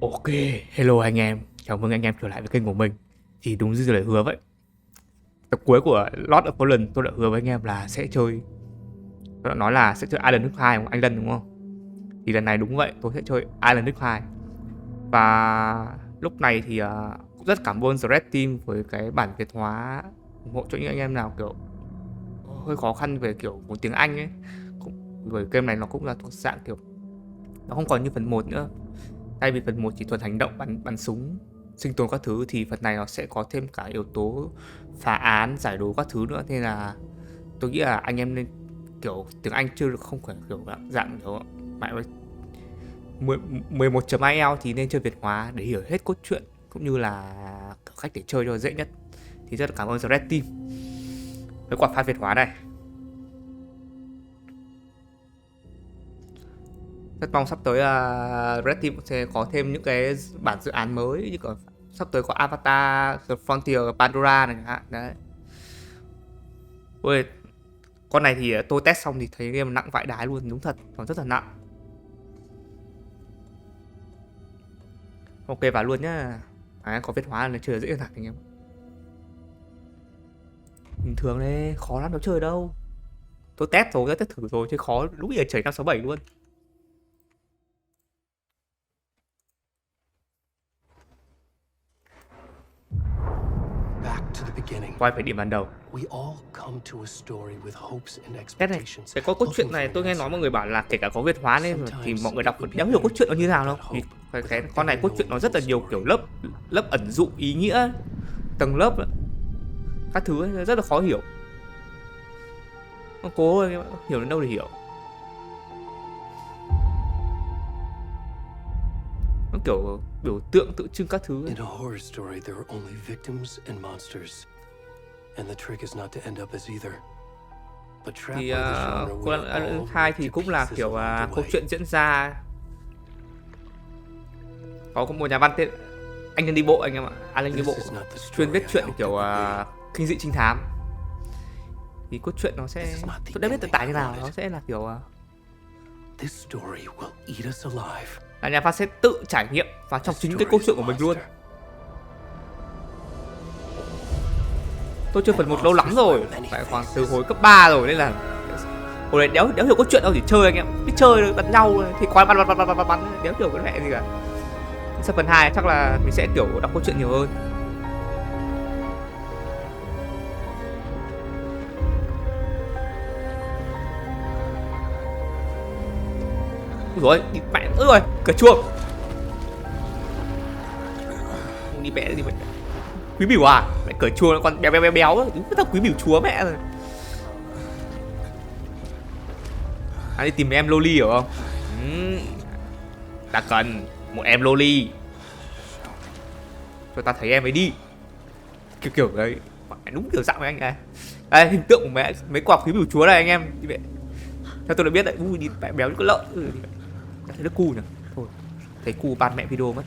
Ok, hello anh em, chào mừng anh em trở lại với kênh của mình. Thì đúng như lời hứa vậy, tập cuối của Lord of Fallen tôi đã hứa với anh em là sẽ chơi, tôi đã nói là sẽ chơi Island nước 2 của anh Lân đúng không? Thì lần này đúng vậy, tôi sẽ chơi Island nước 2. Và lúc này thì cũng rất cảm ơn Red Team với cái bản Việt hóa ủng hộ cho những anh em nào kiểu hơi khó khăn về kiểu một tiếng Anh ấy. Bởi game này nó cũng là thuộc dạng kiểu nó không còn như phần 1 nữa. Thay vì phần 1 chỉ thuần hành động bắn súng, sinh tồn các thứ thì phần này nó sẽ có thêm cả yếu tố phá án, giải đố các thứ nữa, nên là tôi nghĩ là anh em nên kiểu tiếng Anh chưa được không phải kiểu dạng kiểu bạn 11 IELTS thì nên chơi Việt hóa để hiểu hết cốt truyện cũng như là cách để chơi cho dễ nhất. Thì rất là cảm ơn Red Team với quả file Việt hóa này. Rất mong sắp tới Red Team sẽ có thêm những cái bản dự án mới, như còn sắp tới có Avatar, The Frontier, Pandora này chẳng hạn. Đấy. Ôi, con này thì tôi test xong thì thấy game nặng vãi đái luôn, đúng thật, còn rất là nặng. Ok vào luôn nhá. Có Việt hóa là chơi dễ hơn hẳn anh em. Bình thường đấy, khó lắm đâu chơi đâu. Tôi test rồi, tôi test thử rồi, chơi khó lúc giờ chảy 567 luôn. Quay phải điểm ban đầu. Test này, cái cốt truyện này tôi nghe nói mọi người bảo là kể cả có Việt hóa nên thì mọi người đọc vẫn đéo hiểu cốt truyện nó như nào đâu. Vì cái con này cốt truyện nó rất là nhiều kiểu lớp ẩn dụ ý nghĩa, tầng lớp các thứ ấy, rất là khó hiểu. Nó cố hiểu đến đâu để hiểu. Nó kiểu biểu tượng tượng trưng các thứ ấy. Thì con hai thì cũng là kiểu câu chuyện diễn ra có một nhà văn tên anh đi bộ anh em ạ, anh đi bộ chuyên viết chuyện kiểu kinh dị trinh thám. Thì cốt truyện nó sẽ tôi đã biết tự tải như nào, nó sẽ là kiểu là nhà văn sẽ tự trải nghiệm vào trong chính cái câu chuyện của mình luôn. Tôi chơi phần 1 lâu lắm rồi, phải khoảng từ hồi cấp 3 rồi, nên là hồi đấy đéo hiểu cốt truyện đâu, chỉ chơi anh em, biết chơi đánh nhau thì quay bắn đéo hiểu cái mẹ gì cả. Sau phần 2 chắc là mình sẽ kiểu đọc cốt truyện nhiều hơn. Ui dồi, đi mẹ nữa rồi, cửa chuông. Không đi mẹ đi mẹ. Quý biểu à? Mẹ cửa chuông nó còn béo đúng là quý biểu chúa mẹ rồi. Đi tìm em loli hiểu không? Ta cần một em loli. Cho ta thấy em ấy đi. Kiểu đấy. Đúng kiểu dạng với anh này. Đây hình tượng của mấy quả quý biểu chúa này anh em. Đi mẹ. Theo tôi đã biết đấy, đi mẹ béo như con lợn. Đã thấy được cu nhỉ? Thôi, thấy cu ban mẹ video mất.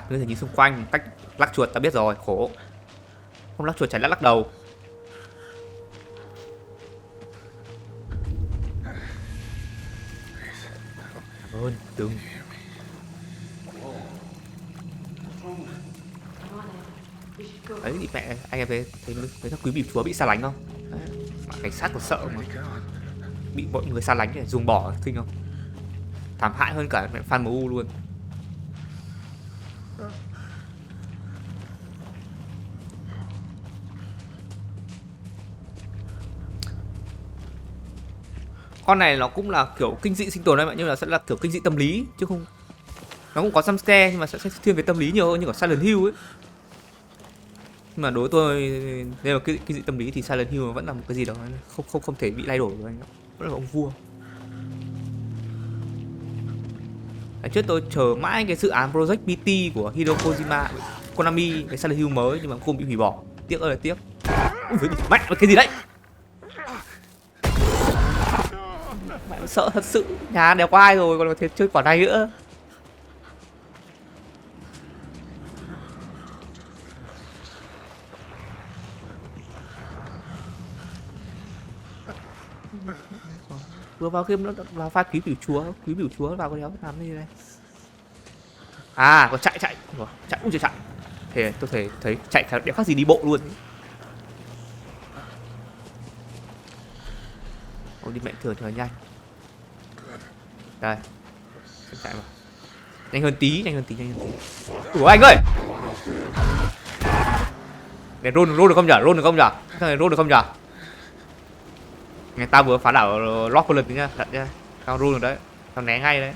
Ngươi thể nhìn xung quanh, cách lắc chuột ta biết rồi, khổ. Không lắc chuột chả lắc đầu. Cảm ơn, đừng. Đấy thì mẹ, anh em thấy các quý biểu chúa bị xa lánh không? Đấy, cảnh sát còn sợ mà. Bị mọi người xa lánh để dùng bỏ kinh không? Thảm hại hơn cả mẹ fan MU luôn. Con này nó cũng là kiểu kinh dị sinh tồn đấy, nhưng là sẽ là kiểu kinh dị tâm lý chứ không, nó cũng có jump scare nhưng mà sẽ thiên về tâm lý nhiều hơn như ở Silent Hill ấy. Nhưng mà đối với tôi nếu mà kinh dị tâm lý thì Silent Hill vẫn là một cái gì đó không thể bị thay đổi của anh, vẫn là ông vua. Trước tôi chờ mãi cái dự án Project PT của Hideo Kojima, Konami, cái Silent Hill mới nhưng mà không bị hủy bỏ, tiếc ơi là tiếc. Ui mẹ cái gì đấy? Mẹ sợ thật sự, nhà đéo có ai rồi còn có thể chơi quả này nữa. Vừa vào game nó vào pha quý biểu chúa vào cái đéo làm gì đây. À còn chạy chạy ui trời chạy. Thế tôi thấy chạy đéo khác gì đi bộ luôn. Ôi đi mẹ thường nhanh. Đây. Chạy mà. Nhanh hơn tí. Ủa anh ơi. Để roll được không nhở? Thằng này roll được không nhở? Người ta vừa phá đảo lock một lần nhá, đặt nhá. Tao roll được đấy. Tao né ngay đấy.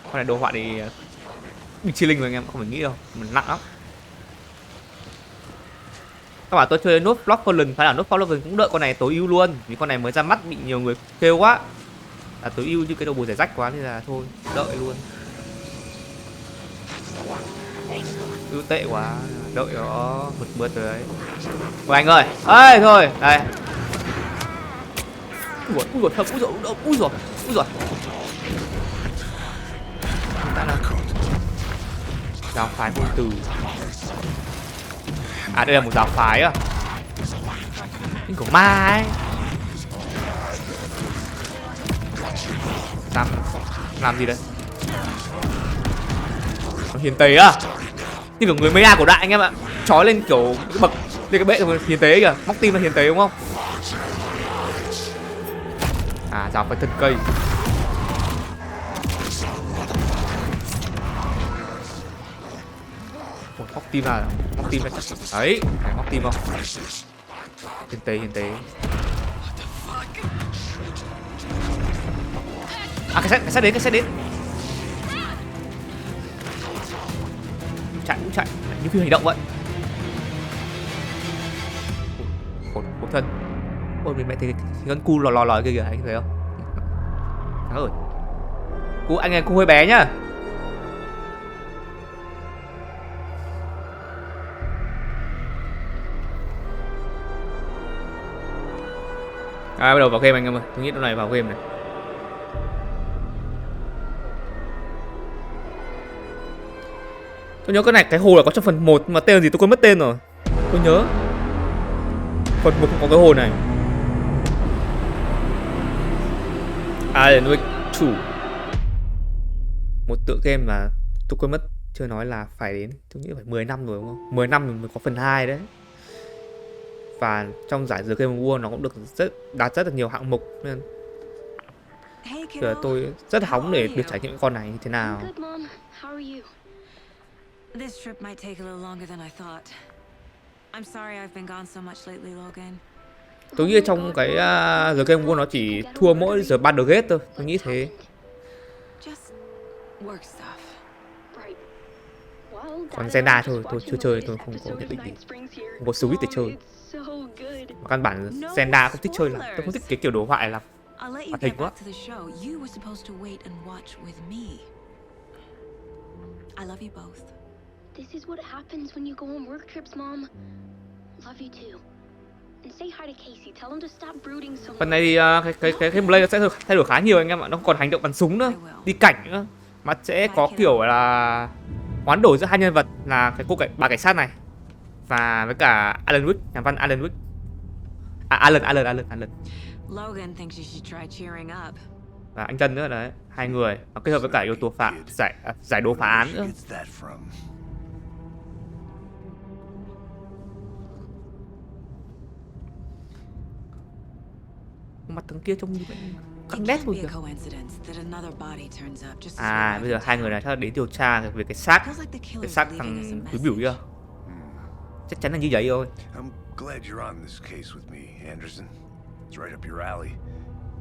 Con này đồ họa thì mình chi linh rồi anh em, không phải nghĩ đâu, mình nặng lắm. Các bạn tôi chơi nốt block Fallen, phải là nốt Fallen cũng đợi con này tối ưu luôn, vì con này mới ra mắt bị nhiều người kêu quá là tối ưu, như cái đầu bù giải rách quá nên là thôi đợi luôn. Ưu tệ quá, đợi nó mượt rồi đấy. Ôi anh ơi, ơi thôi đây. Ui rồi. Giáo phái ngôn từ. À đây là một giáo phái à? Những của ma ấy. Làm gì đấy? Nó hiền tế à? Như kiểu người Maya cổ đại anh em ạ. Trói lên kiểu cái bậc lên cái bệ rồi hiền tế kìa, móc tim là hiền tế đúng không? À giáo phái thân cây. Móc tim là chắc đấy, phải móc tim không? Hiền tế. À cái set đến. Chạy như phim hành động vậy. Khổ thân. Ôi mình mẹ thấy cái con cu lò kia kìa, anh thấy không? Thắng rồi. Cu anh này cu hơi bé nhá. À bắt đầu vào game anh em ơi, tôi nghĩ lúc này vào game này. Tôi nhớ cái này, cái hồ là có trong phần 1 mà tên là gì tôi quên mất tên rồi. Tôi nhớ phần 1 có cái hồ này. INVIDIA GeForce RTX. Một tựa game mà tôi quên mất chưa nói là phải đến, tôi nghĩ phải 10 năm rồi đúng không? 10 năm mới có phần 2 đấy. Và trong giải The Game Award nó cũng được đạt rất là nhiều hạng mục nên giờ tôi rất hóng để được trải nghiệm con này như thế nào. Tôi nghĩ trong cái The Game Award nó chỉ thua mỗi The Baldur's Gate thôi, tôi nghĩ thế. Còn Zelda thôi, tôi chưa chơi, tôi không có nhận định gì, không có Switch để chơi. Mà căn bản Zelda không thích chơi lắm, tôi không thích cái kiểu đồ họa lắm, hoạt hình quá. Phần này thì cái gameplay nó sẽ thay đổi khá nhiều anh em ạ, nó còn hành động bắn súng nữa, đi cảnh nữa, mà sẽ có kiểu là hoán đổi giữa hai nhân vật là cái bà cảnh sát này và với cả Alan Wake, nhà văn Alan Wake. À Alan. Và anh Tân nữa đấy, hai người nó kết hợp với cả yếu tố giải đố phá án nữa. Mặt thằng kia trông như vậy căng nét rồi kìa. À bây giờ hai người này chắc là đến điều tra về cái xác thằng túi biểu kia. Chắc chắn là như vậy thôi. Glad you're on this case with me, Anderson. It's right up your alley.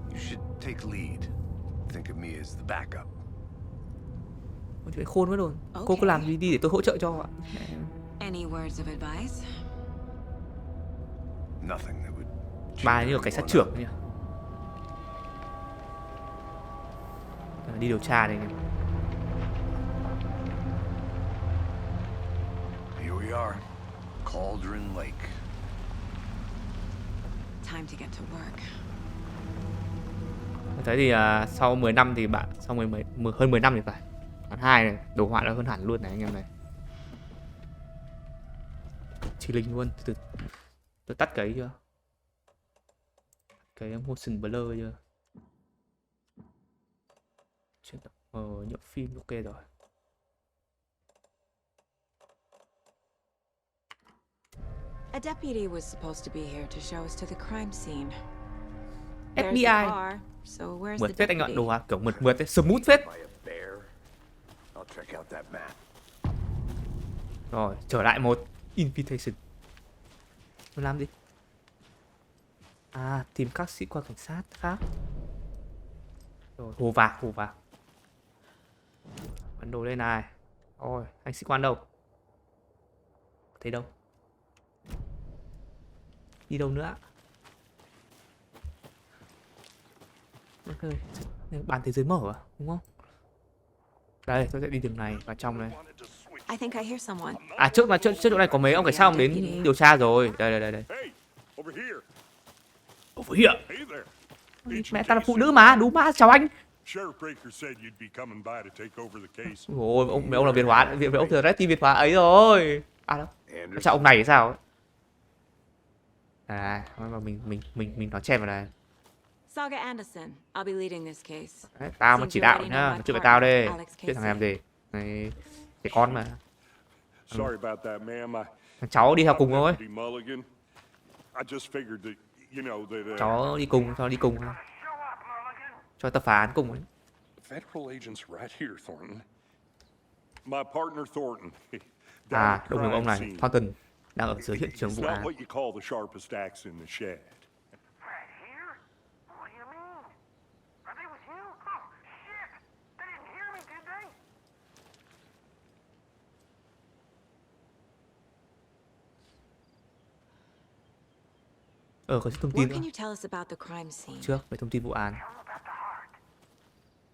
You should take lead. Think of me as the backup. Ôi chuyện khôn quá rồi. Cô cứ làm gì đi để tôi hỗ trợ cho ạ. Any words of advice? Nothing that would. Bà như là cảnh sát trưởng nhỉ. Đi điều tra đây. Here we are. Cauldron Lake. Time to get to work. Thế thì sau 10 năm thì bạn sau hơn 10 năm thì phải. Phần 2 này, đồ họa nó hơn hẳn luôn này anh em này. chỉ linh luôn. Tôi tắt cái chưa? Cái motion blur chưa? Chuyển tập nhựa phim ok rồi. A deputy was supposed to be here to show us to the crime scene. There's the FBI. car, so where's Mượt the phết anh ạ, deputy? đồ kiểu mượt ấy, smooth phết. By a bear. I'll check out that map. Rồi, trở lại một invitation. Mình làm gì? À, tìm các sĩ quan cảnh sát khác. Rồi, hồ vạc. Bắn đồ lên này. Ôi, anh sĩ quan đâu? Thấy đâu? Đi đâu nữa? Ok, bàn thế giới mở à? Đúng không? Đây, tôi sẽ đi đường này vào trong này. I think I hear someone. À, trước chỗ này có mấy ông cảnh sát đến điều tra rồi. Đây. Hey, over here. Over here. Hey there. Mẹ ta là phụ nữ mà, đúng mà, chào anh. Sheriff Baker said you'd be coming by to take over the case. Ôi, ông là Việt hóa, ông Red Team Việt hóa ấy rồi. À đâu. Chào ông này sao? À, mình nói chèn vào này. Saga Anderson. I'll be leading this case. Đấy, tao mà chỉ đạo nhá, chuyện với tao đây. Chuyện thằng em gì? Này, cái con mà. Sorry about that, ma'am. Thằng cháu đi theo cùng thôi. Deputy Mulligan. I just figured that, you know, that Cháu đi cùng, cho tập phá án cùng ấy. federal agents right here, Thornton. My partner Thornton. À, đúng rồi, ông này, Thornton đang ở dưới hiện trường It's vụ not án. what you call the sharpest axe in the shed. Right here? What do you mean? Are they with you? Oh, shit! They didn't hear me, did they? Có thông What tin can nữa. you tell us about the crime scene? Trước về thông tin vụ án.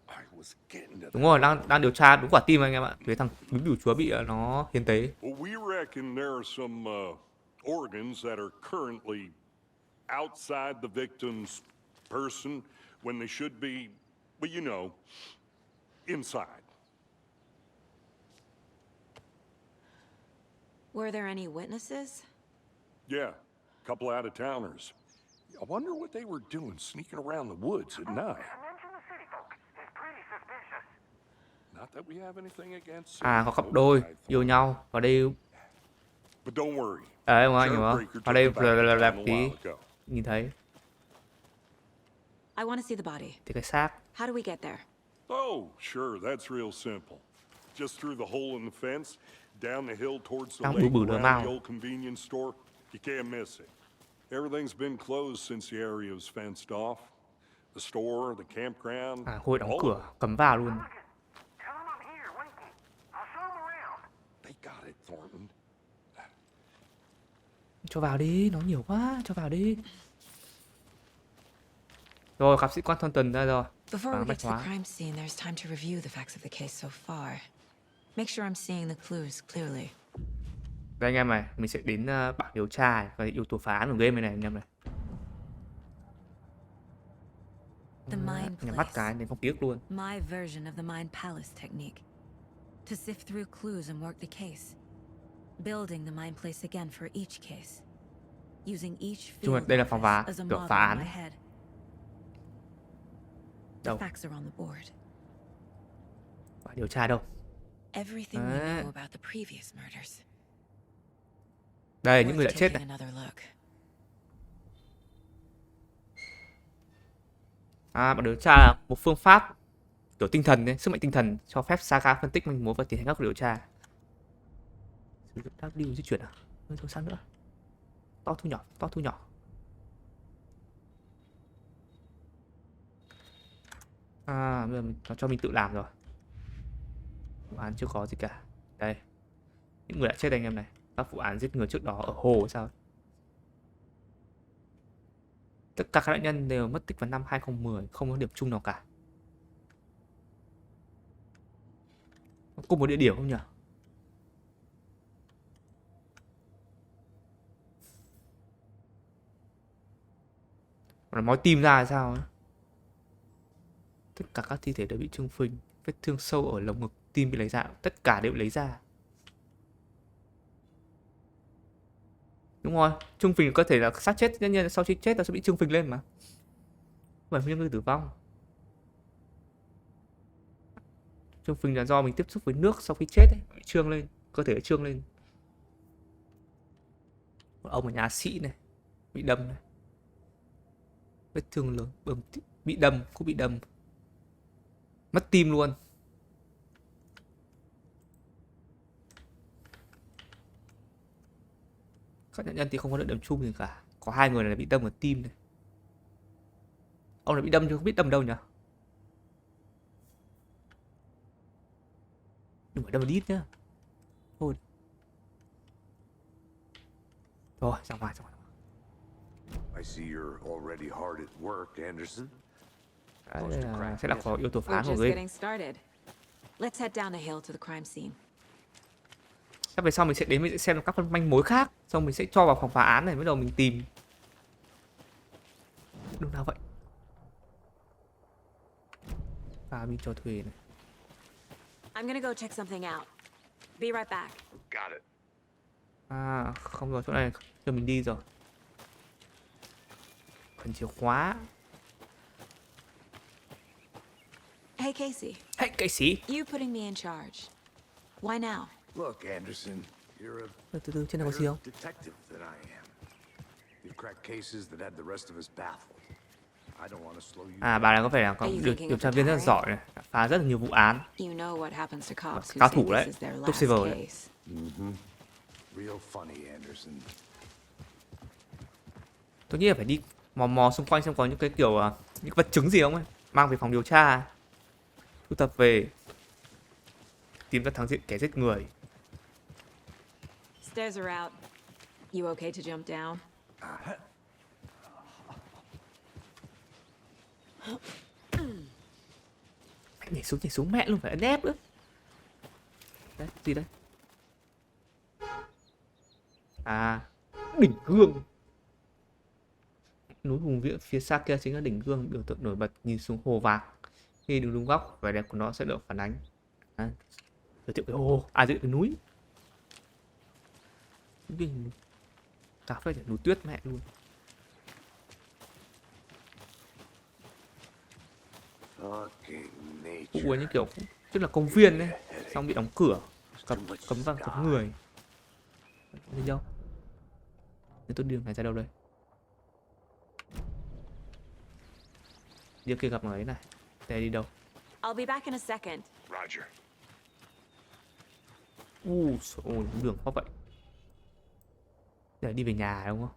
I was getting to Đúng rồi, đang điều tra đúng quả tim anh em ạ. Về thằng bính biểu chúa bị nó hiến tế. Well, we reckon there are some organs that are currently outside the victim's person when they should be, well, you know, inside. Were there any witnesses? Yeah, a couple out-of-towners. I wonder what they were doing sneaking around the woods at night. Mention the city folk. It's pretty suspicious. Not that we have anything against À, city có cặp folk, đôi I thought. yêu nhau vào đây. But don't worry. Đấy không anh hiểu Sheriff không? Baker Vào took đây the back down a là while tí ago. nhìn thấy I want to see the body. thì cái xác. How do we get there? Oh, sure, that's real simple. Just through the hole in the fence, down the hill towards the Đang lake, bự lửa around màu. the old convenience store. You can't miss it. Everything's been closed since the area was fenced off. The store, the campground. À, Khôi đóng all of cửa, it. cấm vào luôn. Tell them I'm here, waiting. I'll show them around. They got it, Thornton. Cho vào đi, nó nhiều quá, cho vào đi. Rồi, gặp sĩ quan Thornton ra rồi. Before we Bạch get to the hóa. crime scene, there's time to review the facts of the case so far. Make sure I'm seeing the clues clearly. Đây anh em này, mình sẽ đến bảng điều tra và yếu tố phá án của game này anh em này. The Mind Nhắm mắt cái Place. đến không ký ức luôn. My version of the Mind Palace technique. To sift through clues and work the case. Building the Mind Place again for each case. Using each Chung là field đây là phòng phá, office as a kiểu model phá in my án. head. The Đâu? facts are on the board. Bảng điều tra đâu? Everything we Ah. know about the previous murders. Đây, những người đã Worth chết taking này. another look. À, bảng điều tra là một phương pháp kiểu tinh thần đấy, sức mạnh tinh thần cho phép Saga phân tích manh mối và tiến hành các cuộc điều tra. Sử dụng W di chuyển à? Rồi sao nữa? To thu nhỏ. À, bây giờ nó cho mình tự làm rồi. Vụ án chưa có gì cả. Đây. Những người đã chết anh em này. Các vụ án giết người trước đó ở hồ hay sao? Tất cả các nạn nhân đều mất tích vào năm 2010, không có điểm chung nào cả. Cùng một địa điểm không nhỉ? Nó nói tim ra hay sao ấy? Tất cả các thi thể đều bị trương phình, vết thương sâu ở lồng ngực, tim bị lấy ra, tất cả đều bị lấy ra. Đúng rồi, trung phình cơ thể là xác chết, tất nhiên sau khi chết nó sẽ bị trương phình lên mà. Bởi nguyên nhân tử vong. Trương phình là do mình tiếp xúc với nước sau khi chết ấy, bị trương lên, cơ thể trương lên. Một ông ở nhà sĩ này, bị đâm này. Vết thương lớn, bị đâm, cũng bị đâm. Mất tim luôn. Các nạn nhân thì không có lợi điểm chung gì cả. Có 2 người này là bị đâm ở tim này. Ông này bị đâm chứ không biết đâm đâu nhỉ? Đừng phải đâm vào đít nhá. Thôi. Rồi, ra ngoài. I see you're already hard at work, Anderson. Đấy sẽ là có yếu tố phá We're án của just game. getting started. Let's head down the hill to the crime scene. Chắc về sau mình sẽ đến, mình sẽ xem các manh mối khác, xong mình sẽ cho vào phòng phá án này, bắt đầu mình tìm. Đường nào vậy? Cabin cho thuê này. I'm gonna go check something out. Be right back. Got it. À, không rồi, chỗ này cho mình đi rồi. Cần chìa khóa. Hey, Casey. Hey, Casey. You putting me in charge. Why now? Look, Anderson, you're a Từ từ, trên này có gì không? better detective than I am. You've cracked cases that had the rest of us baffled. I don't want to slow you À, bà này có vẻ là có điều tra viên rất là giỏi này, đã phá rất là nhiều vụ án. You know what happens to cops who Cao say thủ đấy, this is their top last saver đấy. case. Real funny, Anderson. Tôi nghĩ là phải đi mò xung quanh xem có những cái kiểu những vật chứng gì không ấy, mang về phòng điều tra, thu thập về, tìm ra thằng kẻ giết người. Stairs are out. You okay to jump down? Nhảy xuống mẹ luôn, phải ấn ép nữa. Đấy, gì đây? À, đỉnh gương. Núi hùng vĩ phía xa kia chính là đỉnh gương, biểu tượng nổi bật nhìn xuống hồ vàng. Khi đứng đúng góc, vẻ đẹp của nó sẽ được phản ánh. Giới thiệu cái hồ, giới thiệu cái núi. Cà phê núi tuyết mẹ luôn. Cụ ấy như kiểu tức là công viên đấy, xong bị đóng cửa, cấm vào cấm người. Đi đâu? Nếu tôi đường này ra đâu đây? Đi kia gặp người ấy này. Đây đi đâu? I'll be back in a second. Roger. Ôi, đường khó vậy. Để đi về nhà đúng không?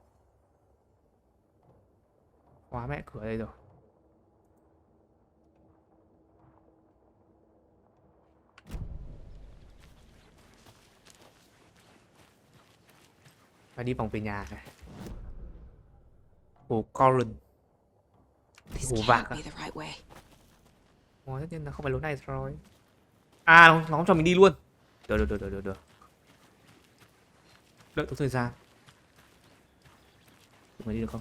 Khóa mẹ cửa đây rồi. Phải đi vòng về nhà này. Hồ Corsair. This Hồ can't vạc à? be the right way. Ồ, tất nhiên là không phải lối này rồi. À, nó không cho mình đi luôn. Được. Đợi có thời gian. Mình đi được không?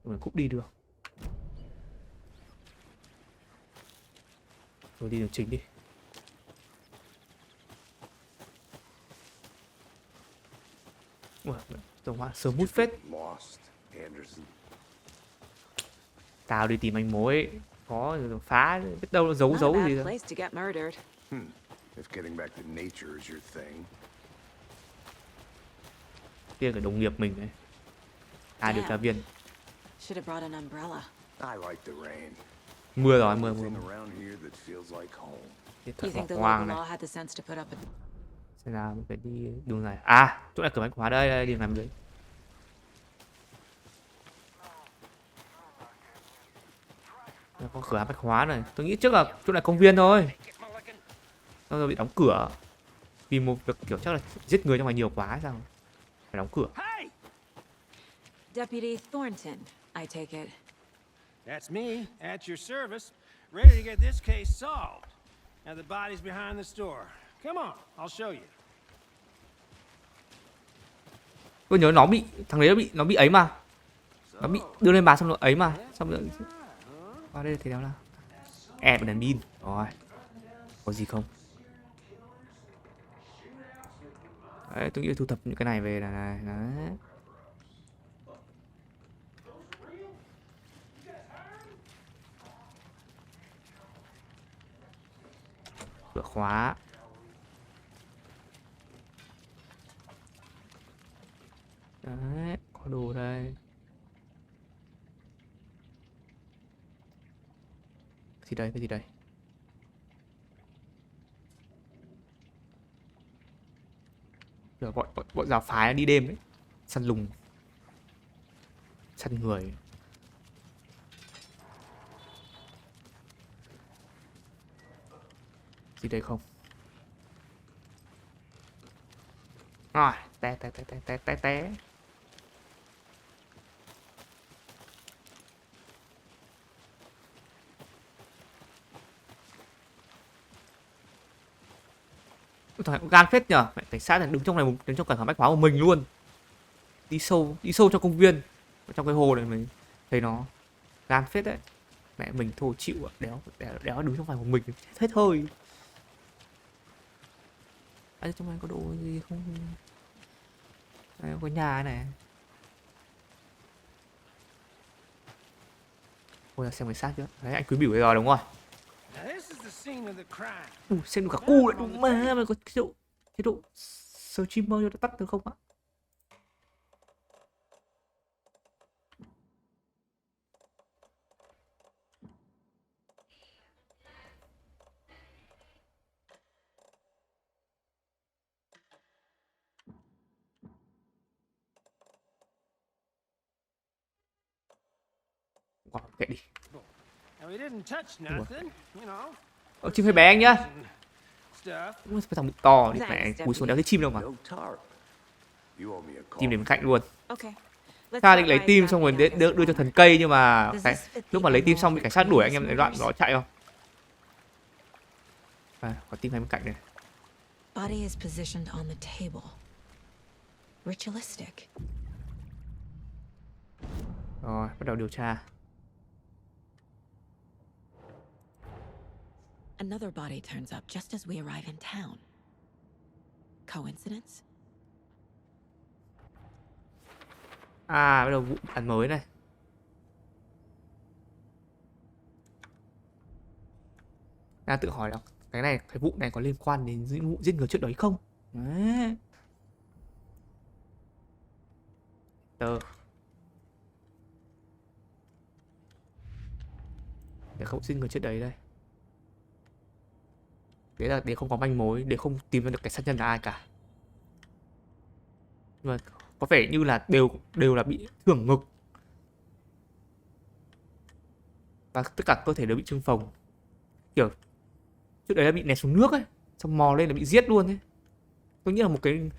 Mình cũng đi được. Rồi đi đường chính đi. Tổng hóa sớm hút phết. Lost, Anderson. Tao đi tìm manh mối, có phá, biết đâu nó giấu Not a bad gì đó. place to get murdered. If getting back to nature is your thing. Kia cả đồng nghiệp mình đấy. Điều tra viên. Should have brought an umbrella. I like the rain. Mưa rồi, mưa. Thing around here that feels like home. Điện You thoại think the bỏ hoang local này. law had the sense to put up a... Xem nào, mình phải đi đường này. À, chỗ này cửa bách khóa đây, đường này đấy. Có cửa bách khóa này. Tôi nghĩ trước là chỗ này công viên thôi. Xong rồi bị đóng cửa. Vì một việc kiểu chắc là giết người trong ngoài nhiều quá hay sao? Phải đóng cửa. Deputy Thornton, I take it. That's me, at your service, ready to get this case solved. Now the body's behind the store. Come on, I'll show you. Tôi nhớ thằng đấy nó bị ấy mà. Nó bị đưa lên bàn xong rồi ấy mà. Xong rồi qua đây thấy nào nào. Em đèn pin. Rồi. Có gì không? Đấy, tôi nghĩ là thu thập những cái này về là này. Đấy. Cửa khóa. Đấy, có đồ đây. Cái gì đây, cái gì đây? Giờ bọn giáo phái đi đêm đấy, săn lùng, săn người. Gì đây không? Rồi, té. Thằng gan phết nhở, mẹ cảnh sát này đứng trong này, đứng trong cả thảm bách hóa của mình luôn. Đi sâu trong công viên, trong cái hồ này mình thấy nó gan phết đấy. Mẹ mình thôi chịu ạ, đéo đứng trong phải của mình hết hơi. Ở trong này có đồ gì không? Đây, có nhà này. Ôi là xem người sát chưa? Đấy, anh Quý Bửu bây giờ đúng rồi. Xem được cả cu lại đúng mà, mày có chế độ streamer cho nó tắt được không ạ? Kệ đi. Chim hơi bé anh nhá. Phải thằng bụng to đi mẹ, cúi xuống đéo thấy chim đâu mà. Chim đến bên cạnh luôn. Cha định lấy tim xong rồi đưa cho thần cây, nhưng mà lúc mà lấy tim xong bị cảnh sát đuổi, anh em lại đoạn nó chạy không? À, có tim ngay bên cạnh này. Body is positioned on the table. Ritualistic. Rồi, bắt đầu điều tra. Another body turns up just as we arrive in town. Coincidence? À, bắt đầu vụ án mới này. Đang tự hỏi là cái vụ này có liên quan đến vụ giết người trước đấy không? Đấy. Để không giết người trước đấy đây. Đấy là để không có manh mối, để không tìm ra được cái sát nhân là ai cả. Nhưng mà có vẻ như là đều là bị thưởng ngực. Và tất cả cơ thể đều bị trưng phồng. Kiểu trước đấy là bị ném xuống nước ấy, xong mò lên là bị giết luôn ấy. Tôi nghĩ là một cái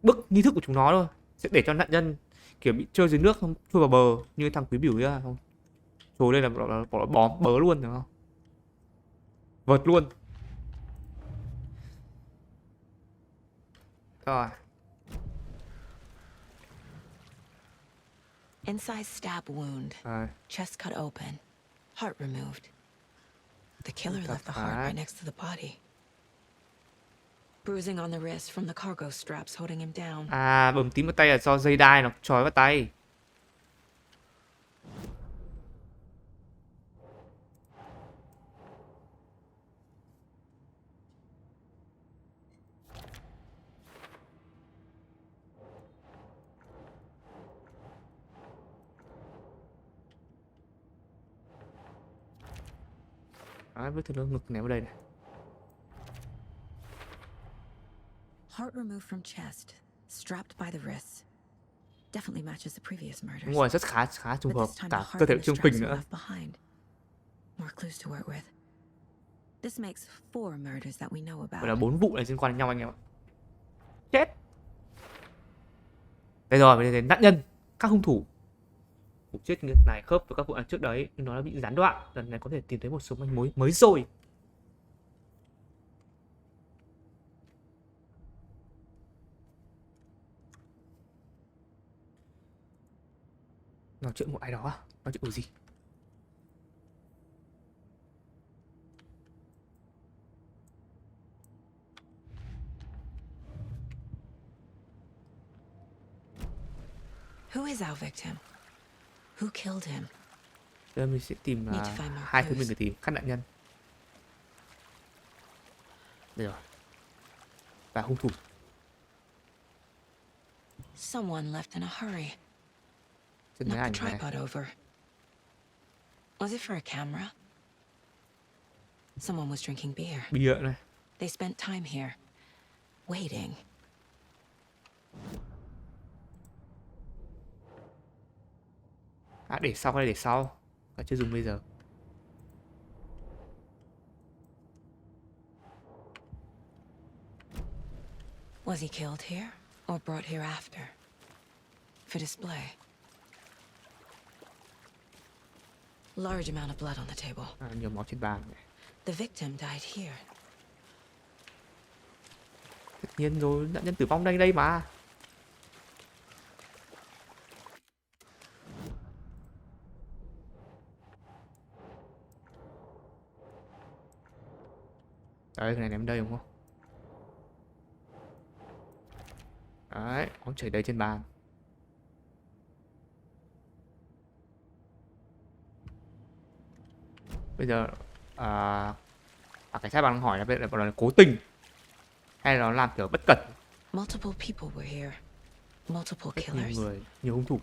bước nghi thức của chúng nó thôi, sẽ để cho nạn nhân kiểu bị trôi dưới nước, không trôi vào bờ như thằng Quý Bửu ấy, không trôi lên là bỏ bó bớ luôn, đúng không? Vợt luôn. Rồi. Inside stab wound. Chest cut open. Heart removed. The killer left the heart right next to the body. Bruising on the wrist from the cargo straps holding him down. À, bầm tím vào tay là do dây đai nó trói vào tay. Đấy, vết thương ngực ném vào đây này. Heart removed from chest, strapped by the wrist. Definitely matches the previous murders. Đúng rồi, rất khá trùng hợp, cả cơ thể trương phình nữa. More clues to work with. This makes 4 murders that we know about. Vậy là 4 vụ này liên quan đến nhau anh em ạ. Chết. Đây rồi, bây giờ đến nạn nhân, các hung thủ. Vụ chết này khớp với các vụ án trước đấy, nhưng nó đã bị gián đoạn. Lần này có thể tìm thấy một số manh mối mới rồi. Nói chuyện một ai đó à? Nói chuyện của gì? is our victim? Who killed him? Giờ mình sẽ tìm Need to find more hai thứ mình clues. phải tìm: các nạn nhân, đây rồi, và hung thủ. Someone left in a hurry. Trên máy Knocked ảnh the này. tripod over. Was it for a camera? Someone was drinking beer. Bia này. They spent time here, waiting. À, để sau hay để sau? Ta chưa dùng bây giờ. Was he killed here or brought here after? For display. Large amount of blood on the table. Nhiều máu trên bàn này. The victim died here. Tất nhiên rồi, nạn nhân tử vong đây đây mà. Đấy, cái này ném đây đúng không? Đấy, máu chảy đầy trên bàn. Bây giờ cảnh sát đang hỏi là bây giờ bọn nó là cố tình hay là nó làm kiểu bất cẩn. Multiple people were here. Multiple Rất nhiều killers. người, nhiều hung thủ.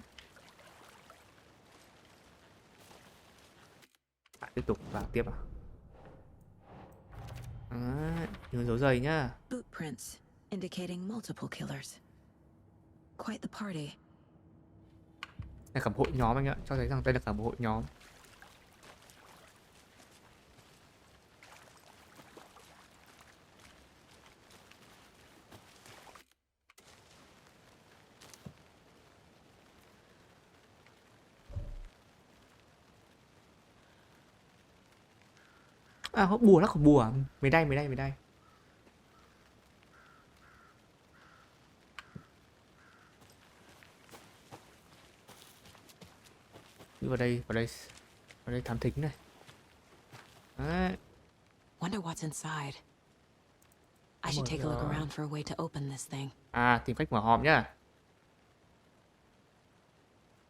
Tiếp tục vào tiếp à? Nhiều dấu giày nhá. Boot prints indicating multiple killers. Quite the party. Đây cả một hội nhóm anh ạ, cho thấy rằng đây là cả một hội nhóm. À, họ bùa, nó không bùa à? Mày đây. Đi vào đây thám thính này. Đấy. Wonder what's inside. I should take a look around for a way to open this thing. À, tìm cách mở hòm nhá.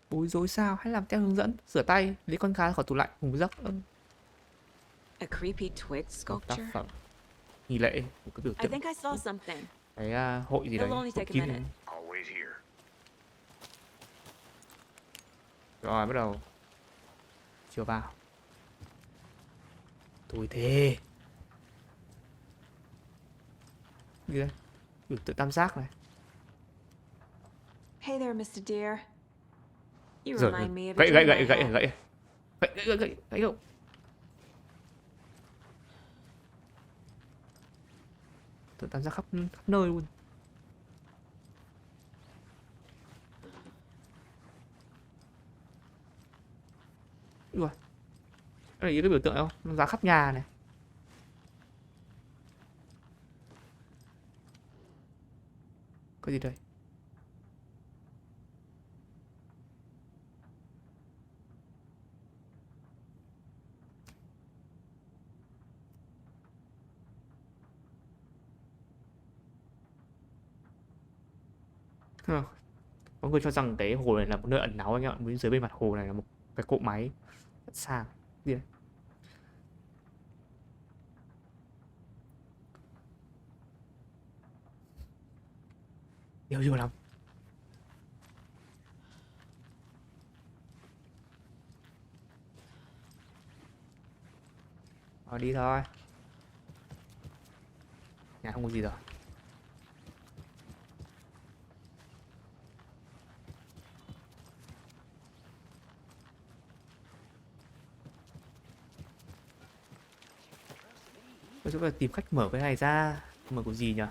Bối rối sao? Hãy làm theo hướng dẫn. Rửa tay, lấy con cá khỏi tủ lạnh, ngủ giấc. A creepy twig Tác sculpture? phẩm nghi lễ, một cái biểu I tượng. think I saw something. Cái hội gì đấy, It'll only hội take a kim minute. này. I'll wait here. Rồi, bắt đầu chiều vào. Thôi thế. Gì đây? Biểu tượng tam giác này. Hey there, Mr. Deer. You Rồi, remind me of a gậy dream I had. gậy không? Tượng tam giác khắp nơi luôn. Ui, cái này cái biểu tượng không? Nó dán khắp nhà này. Cái gì đây? Có người cho rằng cái hồ này là một nơi ẩn náu anh ạ. Bên dưới bên mặt hồ này là một cái cỗ máy rất sang. Gì đấy? Nhiều lắm. Rồi đi thôi. Nhà không có gì rồi. Tôi sẽ phải tìm cách mở cái này ra. Mở của gì nhỉ?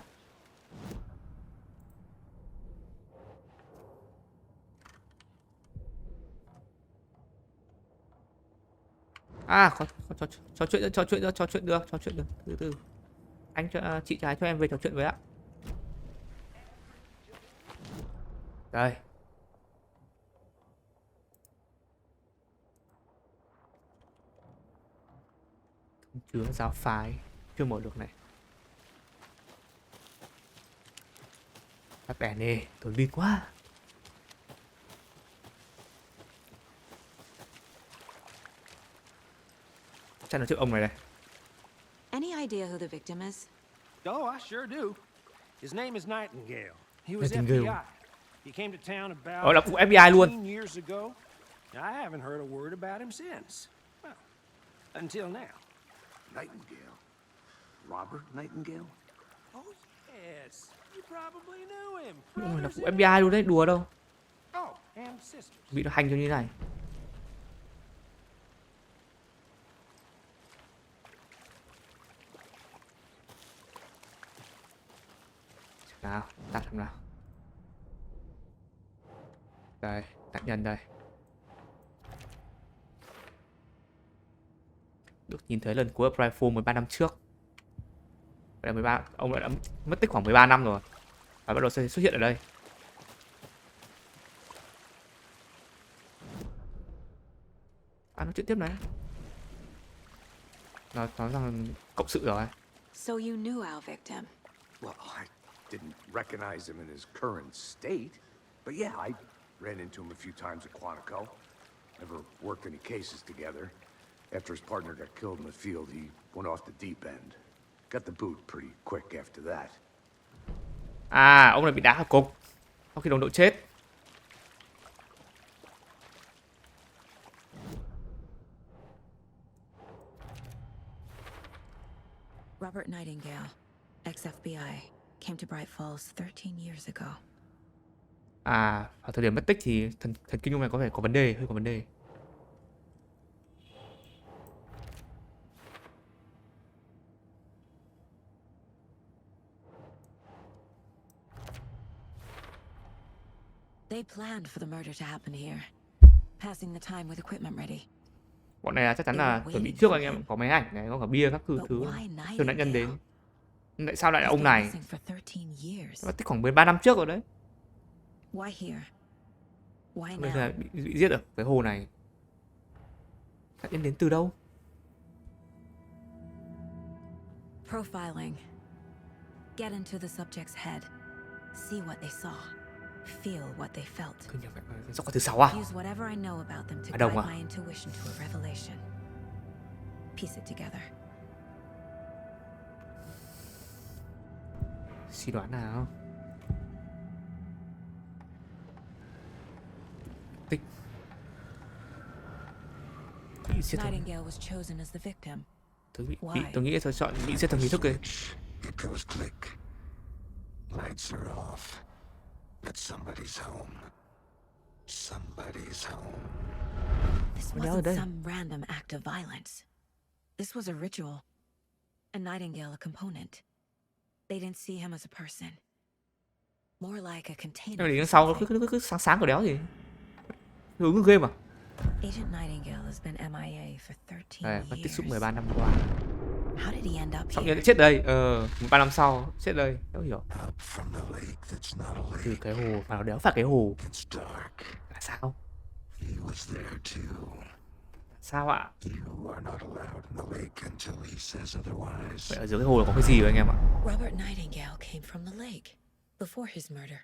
À, trò chuyện được, từ từ. Anh cho chị trái cho em về trò chuyện với ạ. Đây. Chứa giáo phái chưa mở được này. Tắt đèn đi, tôi biết quá. chắc là trước ông này đây. Any idea who the victim is? Oh, I sure do. His name is Nightingale. He was Nightingale. FBI. He came to town Là about cũng FBI luôn. 15 years ago. I haven't heard a word about him since. Well, until now. Nightingale? Robert Nightingale? Oh, yes. You probably knew him. Ông này là Brothers cũng in- FBI luôn đấy, đùa đâu. Oh, and sisters. Bị nó hành cho như thế này. Nào, đặt xem nào. Đây, nạn nhân đây. Được nhìn thấy lần cuối ở Rifle 13 năm trước. Vậy là 13, ông đã mất tích khoảng 13 năm rồi. Và bắt đầu sẽ xuất hiện ở đây. Nói chuyện tiếp này. Nói rằng cộng sự rồi. So you knew our victim. Well, I didn't recognize him in his current state, but yeah, I ran into him a few times at Quantico. Never worked any cases together. After his partner got killed in the field, he went off the deep end. Got the boot pretty quick after that. À, ông này bị đá ở cục sau khi đồng đội chết. Robert Nightingale, ex-FBI, came to Bright Falls 13 years ago. À, ở thời điểm mất tích thì thần kinh ông này có vẻ có vấn đề, hơi có vấn đề. They planned for the murder to happen here, passing the time with equipment ready. Bọn này là chắc chắn là chuẩn bị trước anh em, có máy ảnh này, có cả bia các But thứ why cho nạn nhân đến. Nightingale? Nhưng tại sao lại là He's ông been này? missing for 13 years. Mất tích khoảng 13 năm trước rồi đấy. Why here? Why Bây giờ now? bị giết ở cái hồ này. Nạn nhân đến từ đâu? Profiling. Get into the subject's head. See what they saw. Feel what they felt. Cứ như vậy, rõ thứ 6 à? Use whatever I know about them to Ở đâu guide à? my intuition to a revelation. Piece it together. Suy đoán nào. Tích. Bị giết thằng, Nightingale was chosen as the victim. tôi nghĩ tôi chọn bị giết thằng nghi thức ấy. It goes click. Lights are off. But somebody's home. Somebody's home. This Well, wasn't đây. some random act of violence. This was a ritual. And Nightingale a component. They didn't see him as a person. More like a container. Nhưng mà đằng for sau nó something. cứ sáng sáng của đéo gì. Hướng game à? Agent Nightingale has been MIA for 13 Đây, mất tích suốt years. 13 năm qua. How did he end up Xong here? nhận chết đây, 13 năm sau chết đây, đéo hiểu. Up from the lake that's not a Từ lake. cái hồ mà nó đéo phải cái hồ. It's dark. Là sao? He was there too. Sao ạ? You are not allowed in the lake until he says otherwise. Vậy ở dưới cái hồ là có cái gì vậy anh em ạ? Robert Nightingale came from the lake before his murder.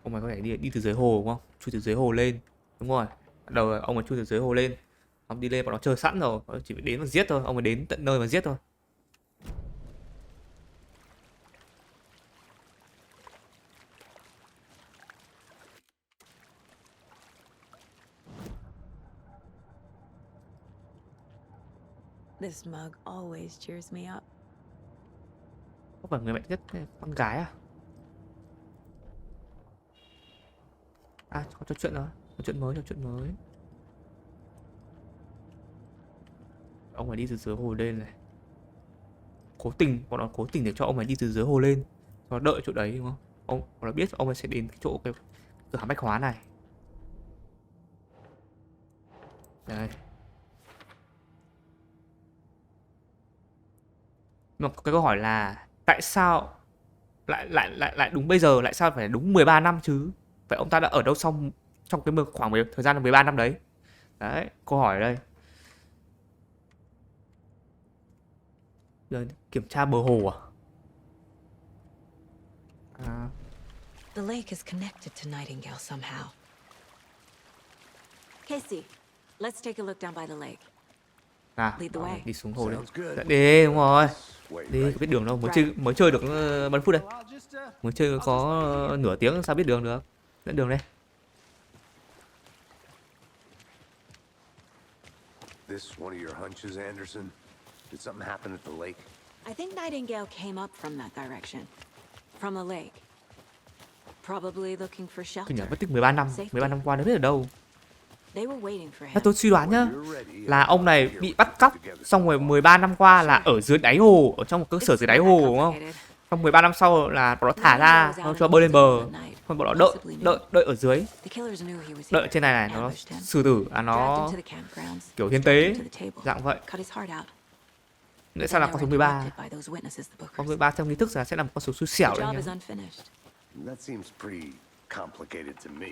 Ông này có thể đi từ dưới hồ đúng không? Chui từ dưới hồ lên. Đúng rồi. Bắt đầu ông ấy chui từ dưới hồ lên. Ông đi lên bọn nó chơi sẵn rồi, bọn nó chỉ phải đến và giết thôi, ông ấy đến tận nơi mà giết thôi. This mug always cheers me up. Có phải người mạnh nhất con gái à? À, có trò chuyện rồi, trò chuyện mới. Ông ấy đi từ dưới hồ lên này. Bọn nó cố tình để cho ông ấy đi từ dưới hồ lên. Nó đợi chỗ đấy đúng không? Bọn nó biết ông ấy sẽ đến cái chỗ cái cửa hàng bách hóa này. Đây. Nhưng mà cái câu hỏi là tại sao lại đúng bây giờ, lại sao phải đúng 13 năm chứ? Vậy ông ta đã ở đâu trong cái khoảng thời gian là 13 năm đấy? Đấy, câu hỏi ở đây. Giờ kiểm tra bờ hồ à? The lake is connected to Nightingale somehow. Casey, let's take a look down by the lake. Nào, Lead the way. đi xuống hồ đi. Sounds good. Dạ, đi, đúng rồi. Wait, Đi, right. có biết đường đâu, mới chơi được mấy phút đây. Well, I'll just, Mới chơi có nửa tiếng sao biết đường được. Dẫn đường đây. This one of your hunches, Anderson? Did something happen at the lake? I think Nightingale came up from that direction. From the lake. Probably looking for Cứ shelter. nhớ mất tích 13 năm qua nó biết ở đâu. They were waiting for Thế him. tôi suy đoán nhá, là ông này bị bắt cóc, xong rồi 13 năm qua là ở dưới đáy hồ, ở trong một cơ sở dưới đáy hồ đúng không? Xong 13 năm sau là bọn nó thả ra, nó cho bơi lên bờ, xong bọn nó đợi ở dưới, The killers knew he was đợi here. trên này nó Ambushed him. xử tử, Dragged nó him to the campgrounds. kiểu hiến strapped tế, him to the table, dạng vậy. Cut his heart out. Tại sao là con số 13? By those witnesses, the Con Bookers. 13 theo nghi thức là sẽ là một con số xui xẻo The đấy job nhá. is unfinished. That seems pretty complicated to me.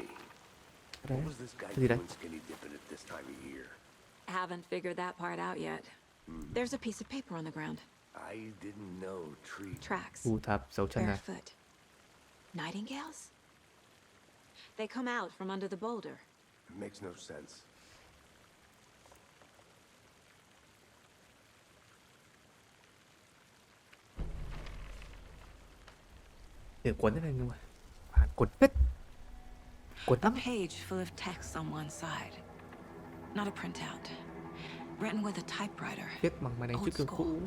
Đấy. What was this guy Cái gì đấy? doing skinny dipping at this time of year? Haven't figured that part out yet. There's a piece of paper on the ground. I didn't know tree. Tracks. Thu thập dấu chân này. Barefoot. Nightingales? They come out from under the boulder. It makes no sense. Để cuốn thế này nhưng mà cuốn hết, cuốn A lắm. page full of text on one side. Not a printout. Written with a typewriter. Viết bằng máy đánh chữ kiểu cũ.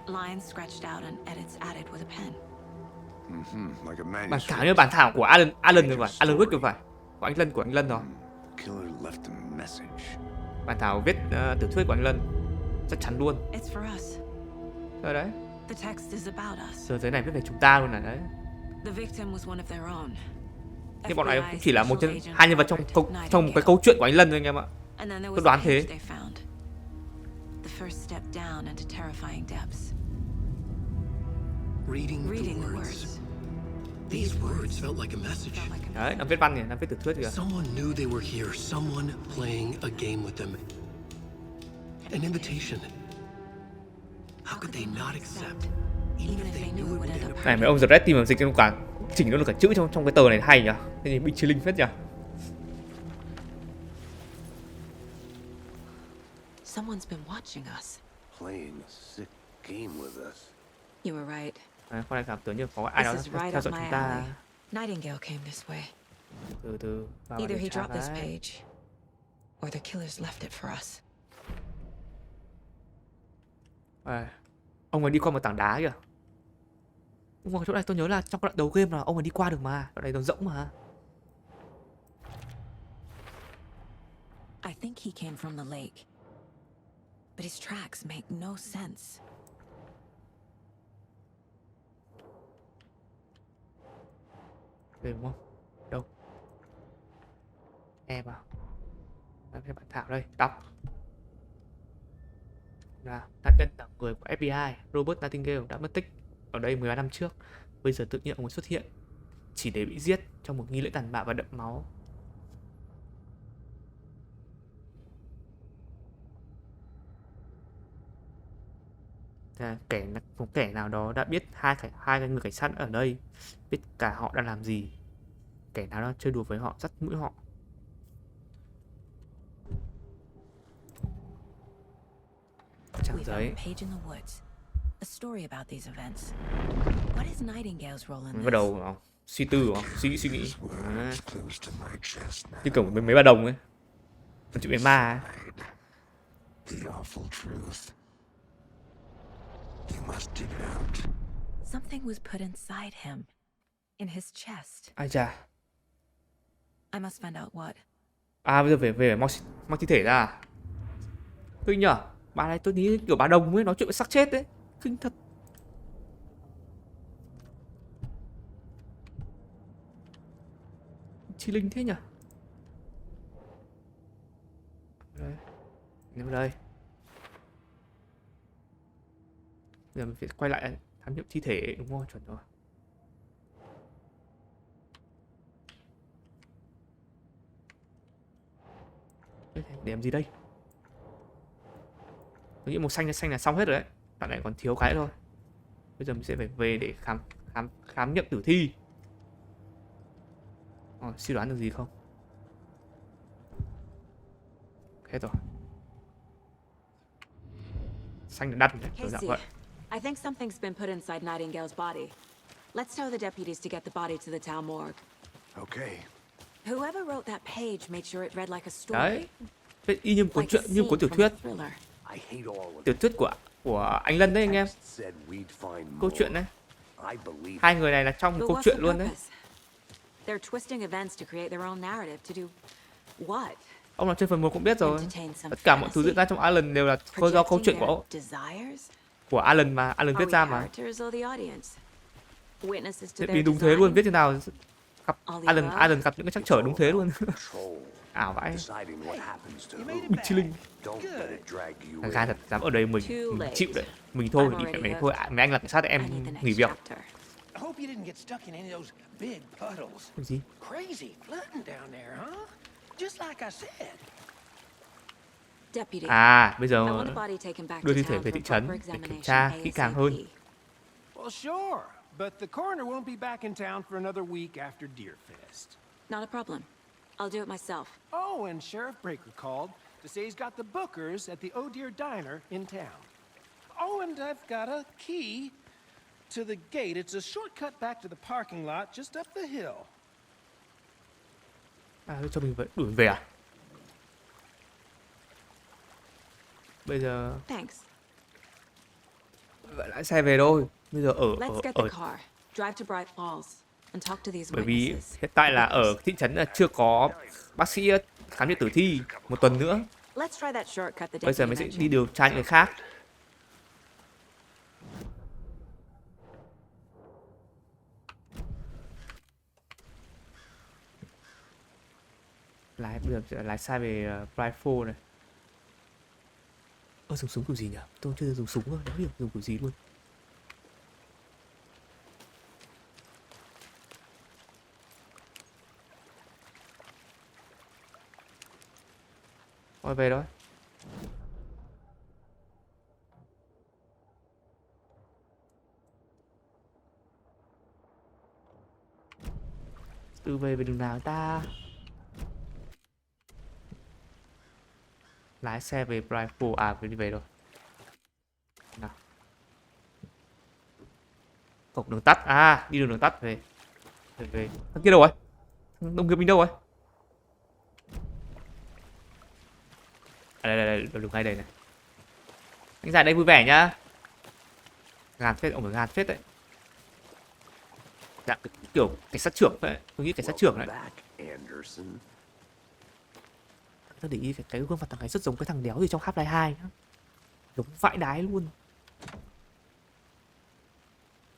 Lines scratched out and edits added with a pen. Like a Bản manuscript. thảo như bản thảo của Alan thì phải, Alan Wake thì phải, của anh Lân rồi. Killer left a message. Bản thảo viết tiểu thuyết của anh Lân, chắc chắn luôn. It's for us. Rồi đấy, The text is about us. giờ giấy này viết về chúng ta luôn này đấy. The victim was one of their own. Nhưng bọn này cũng chỉ là một Special trong Agent hai nhân vật trong Robert trong một cái Nightingale. câu chuyện của anh Lân thôi anh em ạ. And then there Tôi was đoán the thế. page they found. The first step down into terrifying depths. Reading Reading the the words. words. These words felt like a message. Felt like a Đấy, nó viết văn kìa, nó viết tiểu thuyết kìa. Someone knew they were here, someone playing a game with them. An invitation. How could they not accept? Even if they knew it would end up Này mấy ông The Red Team làm dịch trong cả chỉnh luôn cả chữ trong cái tờ này hay nhỉ. Cái gì bị chi linh phết nhỉ. Someone's been watching us. Playing a sick game with us. You were right. Đấy, con này cảm tưởng như có ai đó This is right theo up dõi my chúng ta. alley. Nightingale came this way. Từ từ vào Either điều he tra dropped this cái. page, or the killers left it for us. À, ông ấy đi qua một tảng đá kìa. Đúng rồi, chỗ này tôi nhớ là trong đoạn đầu game là ông ấy đi qua được mà. Đoạn này nó rỗng mà. I think he came from the lake. But his tracks make no sense. Đây đúng không? Đâu? Em à? Làm cái bản thảo đây, đọc. Là nạn nhân là người của FBI, Robert Nightingale đã mất tích ở đây 13 năm trước. Bây giờ tự nhiên ông ấy xuất hiện chỉ để bị giết trong một nghi lễ tàn bạo và đẫm máu. Một kẻ nào đó đã biết hai cái người cảnh sát ở đây, biết cả họ đang làm gì. Kẻ nào đó chơi đùa với họ, dắt mũi họ. Trang We found giấy. a page in the woods. A story about these events. What is Nightingale's role in Bắt this? đầu suy tư, suy nghĩ. Đấy. words close to my chest now. Như kiểu mấy bà đồng ấy. Còn chuyện về ma ấy. The awful truth. You must dig it out. Something was put inside him. In his chest. Ai chà. I must find out what. À bây giờ về mang thi thể ra à? Kinh nhở. Bà này tôi nghĩ kiểu bà đồng ấy, nói chuyện với xác chết ấy. Kinh thật. Chi linh thế nhở. Đây. Nếu đây. Bây giờ mình phải quay lại khám nghiệm thi thể, đúng không? Chuẩn rồi. Để làm gì đây? Tôi nghĩ màu xanh là xong hết rồi đấy. Đoạn này còn thiếu cái thôi. Bây giờ mình sẽ phải về để khám nghiệm tử thi. Suy đoán được gì không? Hết rồi. Xanh là đắt đấy, tôi dạng Casey, vậy. I think something's been put inside Nightingale's body. Let's tell the deputies to get the body to the town morgue. Okay. Whoever wrote that page made sure it read like a story. Đấy. Vậy y như một cuốn Like a truyện, như một cuốn tiểu scene from thuyết. a thriller. I hate all of Tiểu it. thuyết của anh Lân đấy anh em. Text said we'd find Câu more. chuyện đấy. I believe Hai người này là trong một But câu what's chuyện the luôn đấy. purpose? They're twisting events to create their own narrative to do what? Ông làm trên phần 1 cũng biết rồi. Entertain some Tất cả mọi thứ diễn ra trong Alan đều là do câu Projecting chuyện their của desires? Alan mà Alan Are viết we ra mà. characters or the audience? Witnesses to Thế their vì đúng thế luôn, viết design? thế nào gặp All the Alan above? gặp những cái trắc trở đúng thế luôn. control, Ảo vãi. deciding what happens to You who. made it Bịch chi linh. Don't let it drag you Thằng Gai in. thật dám ở đây mình chịu đấy. Mình thôi, I'm đi already mày hooked. thôi, mấy anh là cảnh sát thì I em need the next nghỉ việc. chapter. I hope you didn't get stuck in any of those big puddles. Cái gì? Crazy flooding down there, huh? Just like I said. Deputy, À, bây I giờ want the body taken back đưa to thi thể town về for thị trấn proper để kiểm examination tra kỹ càng hơn. ASAP. Well, sure, but the coroner won't be back in town for another week after Deerfest. Not a problem. I'll do it myself. Oh, and Sheriff Breaker called to say he's got the bookers at the Oh Dear Diner in town. Oh, and I've got a key to the gate. It's a shortcut back to the parking lot just up the hill. À, cho mình đuổi về à? Bây giờ Thanks. lái xe về thôi. Bây giờ Let's get the car. Drive to Bright Falls and talk to these bởi vì witnesses. hiện tại là ở thị trấn là chưa có bác sĩ khám nghiệm tử thi. Một tuần nữa Let's try that shortcut the bây giờ deputy mới sẽ đi mentioned. điều tra những người khác. Bây giờ sẽ lái xe về Brightfall này. Dùng súng kiểu gì nhỉ? Tôi chưa dùng súng thôi, không hiểu dùng kiểu gì luôn. Thôi về thôi. Từ về đường nào ta? Lái xe về Brightfall, à đi về rồi. Nào. Cổng đường tắt, à đi đường tắt về. Về. Thằng kia đâu rồi? Đồng nghiệp mình đâu rồi? À, đây, đường ngay đây này. Anh giải đây vui vẻ nhá. Gàn phết, ông phải gàn phết đấy. Dạng kiểu cảnh sát trưởng đấy, tôi nghĩ cảnh sát trưởng đấy. Welcome back, Anderson. Tôi để ý cái gương mặt thằng ấy rất giống cái thằng đéo gì trong Half-Life 2 nhá. Giống vãi đái luôn.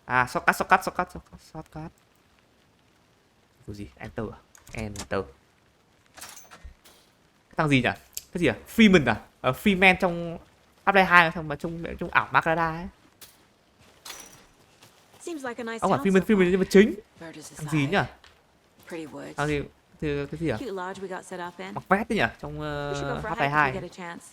À, shortcut. Cái gì? Enter à? Enter. Cái thằng gì nhỉ? Cái gì à? Freeman à? Freeman trong Half-Life 2 thằng mà trong ảo Magrada ấy. Seems like a nice Ông town là Freeman, so far. Freeman nhân vật chính. Murders Thằng gì nhỉ? aside. Pretty woods. Thằng gì? Cái gì à? Cute lodge we got set up in. Mặc vest đấy nhỉ? Trong We should go for a Half-Life hike if we 2. get a chance.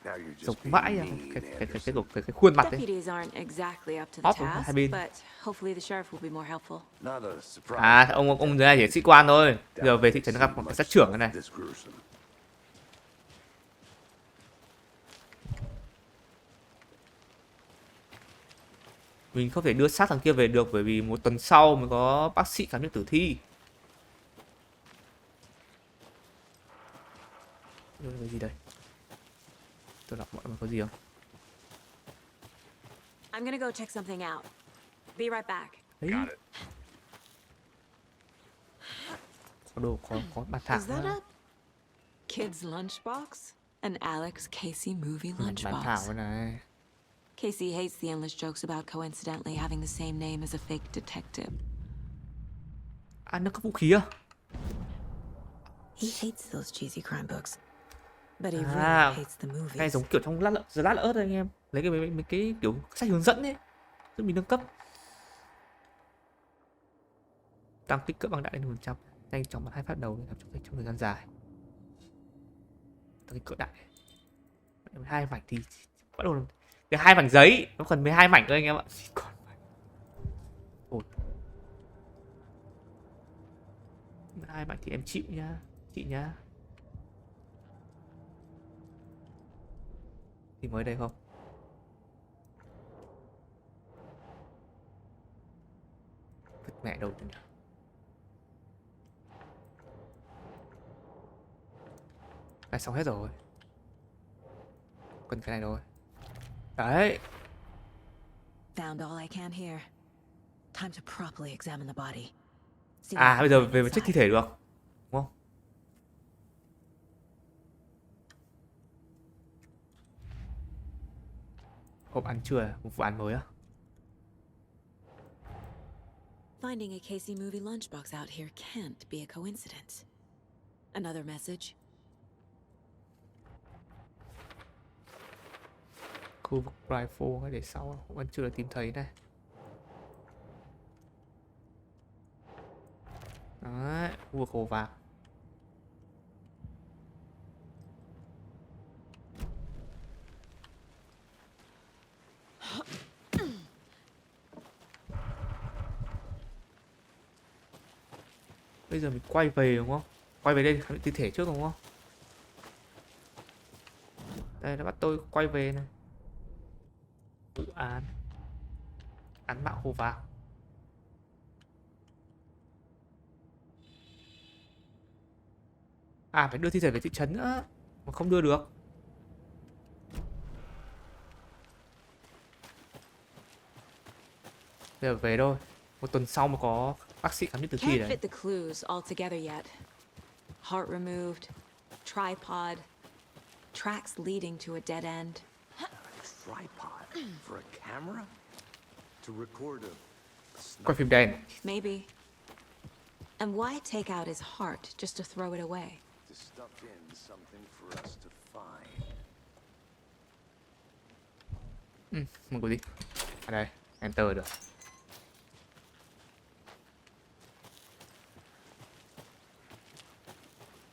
Now you're just Giống being vãi à? mean, Cái Anderson. khuôn mặt đấy. Deputies aren't exactly up to Hop the ở hai task, bên. but hopefully the sheriff will be more helpful. Not a surprise. À, ông dưới này chỉ sĩ quan thôi. Giờ về thị trấn gặp một cảnh sát trưởng cái này. This gruesome. Mình không thể đưa xác thằng kia về được bởi vì một tuần sau mới có bác sĩ khám nghiệm tử thi. Cái gì đây? Tôi đọc mọi người có gì không? I'm gonna go check something out. Be right back. Đấy. Có đồ, có bàn thảo. Is that a kid's lunchbox? An Alex Casey movie Bàn thảo lunchbox. cái này. Casey hates the endless jokes about coincidentally having the same name as a fake detective. À, nó có vũ khí à? He hates those cheesy crime books. But he À, really hates the cái này movies. giống kiểu trong lát ớt đấy anh em. Lấy mấy cái kiểu sách hướng dẫn ấy. Giúp mình nâng cấp. Tăng kích cỡ bằng đại lên 100%. Nhanh chóng bắn 2 phát đầu để làm trong thời gian dài. Tăng kích cỡ đại. 2 mảnh thì bắt đầu cái 2 mảnh giấy nó cần 12 mảnh thôi anh em ạ. Còn ôi. 2 mảnh thì em chịu nhá, chị nhá. Thì mới đây không? Vứt mẹ đâu nhỉ? Này xong hết rồi. Còn cái này rồi. Đấy. Found all I can here. Time to properly examine the body. See À what bây I giờ find về check thi inside. thể được. Đúng không? Hộp ăn trưa à? Một vụ ăn mới á? Finding a Casey movie lunchbox out here can't be a coincidence. Another message. Khu vực rifle ngay để sau. Hộp ăn trưa là tìm thấy này. Đấy, khu vực hồ vàng. Bây giờ mình quay về đúng không? Quay về đây khám nghiệm thi thể trước đúng không? Đây nó bắt tôi quay về này. Vụ án. Án mạng hồ vàng. À phải đưa thi thể về thị trấn nữa. Mà không đưa được. Bây giờ về thôi. Một tuần sau mà có bác sĩ khám nghiệm tử thi Can't đấy. fit the clues all together yet. Heart removed, tripod, tracks leading to a dead end. Tripod for a camera? To record a Quay phim đen. Maybe. And why take out his heart just to throw it away? to stuff in something for us to find. Mình có gì? À đây, enter được.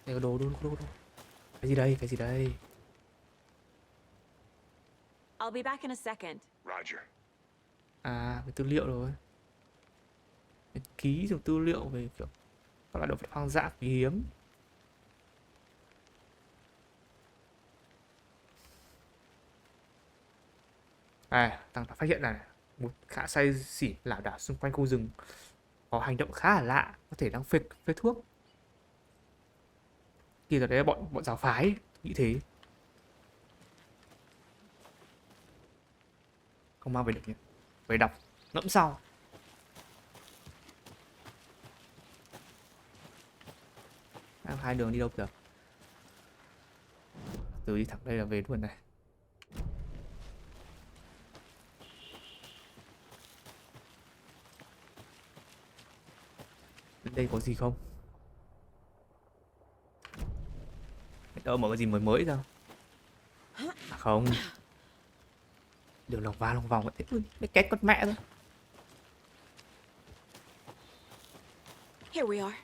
Đây có đồ, đồ. Cái gì đây? Cái gì đây? I'll be back in a second. Roger. À, cái tư liệu rồi. Nhật ký dùng tư liệu về kiểu các loại động vật hoang dã quý hiếm. À, tăng đã phát hiện là một gã say xỉn lảo đảo xung quanh khu rừng có hành động khá là lạ, có thể đang phê thuốc. Kỳ rồi đấy là bọn giáo phái nghĩ thế. Không mang về được nhỉ? Về đọc ngẫm sau. Hai đường đi đâu kìa? Từ đi thẳng đây là về luôn này. Bên đây có gì không? Đâu mở cái gì mới ra? À không. Đường lòng vòng vậy. Cái két con mẹ thôi. Here we are.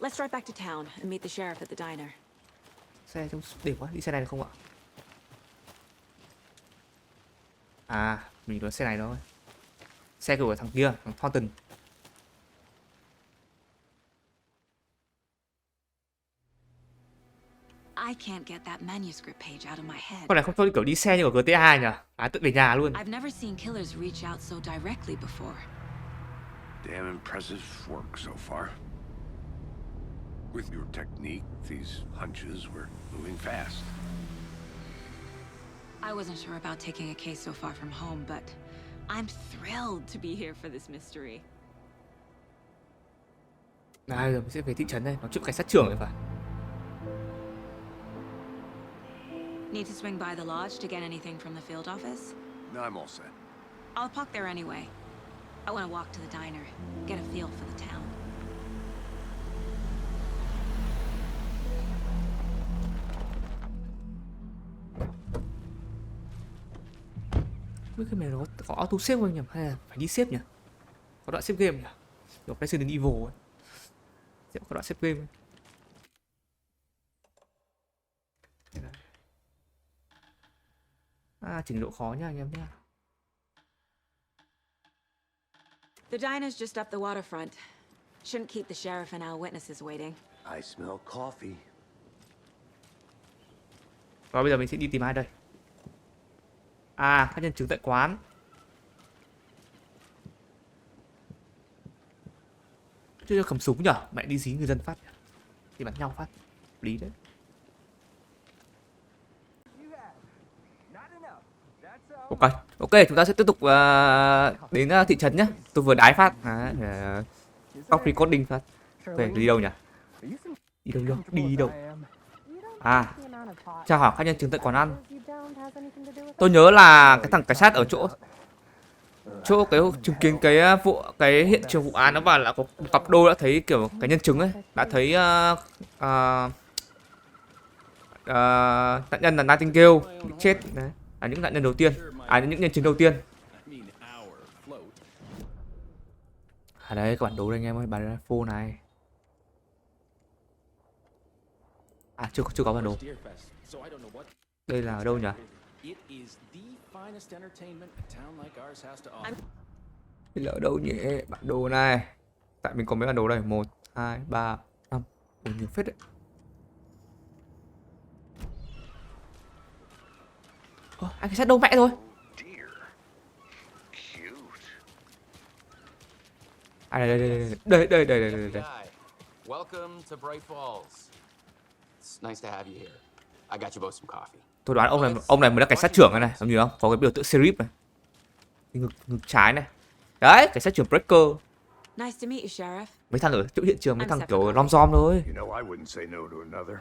Let's drive back to town and meet the sheriff at the diner. Xe trong điểm quá, đi xe này được không ạ? À, mình có xe này thôi. Xe của thằng kia, thằng Thornton. I can't get that manuscript page out of my head. Con này không thôi kiểu đi xe như ở GTA nhỉ? À, tự về nhà luôn. I've never seen killers reach out so directly before. Damn impressive work so far. With your technique, these hunches were moving fast. I wasn't sure about taking a case so far from home, but I'm thrilled to be here for this mystery. Này, giờ mình sẽ về thị trấn đây, nói chuyện cảnh sát trưởng rồi phải. Need to swing by the lodge to get anything from the field office? No, I'm all set. I'll park there anyway. I want to walk to the diner, get a feel for the town. Mấy cái này nó có auto save không nhỉ? Hay là phải đi save nhỉ? Có đoạn save game nhỉ? Kiểu Resident Evil ấy. Sẽ có đoạn save game ấy. À, chỉnh độ khó nha anh em nhé. The diner's just up the waterfront. Shouldn't keep the sheriff and our witnesses waiting. I smell coffee. Và bây giờ mình sẽ đi tìm ai đây? À, các nhân chứng tại quán. Chứ cầm súng nhở? Mẹ đi dí người dân phát. Thì bắn nhau phát. Lý đấy. Ok, ok, chúng ta sẽ tiếp tục đến thị trấn nhé. Tôi vừa đái phát. Stop recording phát. Ok, đi đâu nhỉ? Đi đâu? Đi đâu? À, chào hỏi các nhân chứng tại quán ăn. Tôi nhớ là cái thằng cảnh sát ở chỗ cái chứng kiến cái hiện trường vụ án, nó bảo là có một cặp đôi đã thấy kiểu cái nhân chứng ấy đã thấy nạn nhân là Nightingale bị chết đấy, là những nạn nhân đầu tiên, những nhân chứng đầu tiên. Đấy, các bản đồ đây anh em ơi, bản phone này. Chưa có bản đồ. Đây là ở đâu nhỉ? Đây là ở đâu nhỉ? Bản đồ này. Tại mình có mấy bản đồ đây. 1, 2, 3, 5. Nhiều phết đấy. Anh cảnh sát đâu mẹ rồi? Đây. Welcome to Bright Falls. It's nice to have you here. I got you both some coffee. Tôi đoán ông này mới là cảnh sát trưởng này, ông nhìn không? Có cái biểu tượng sheriff này. Ngực trái này. Đấy, cảnh sát trưởng Breaker. Nice to meet you, Sheriff. Mấy thằng ở chỗ hiện trường, mấy thằng kiểu rom rom thôi. You know, I wouldn't say no to another.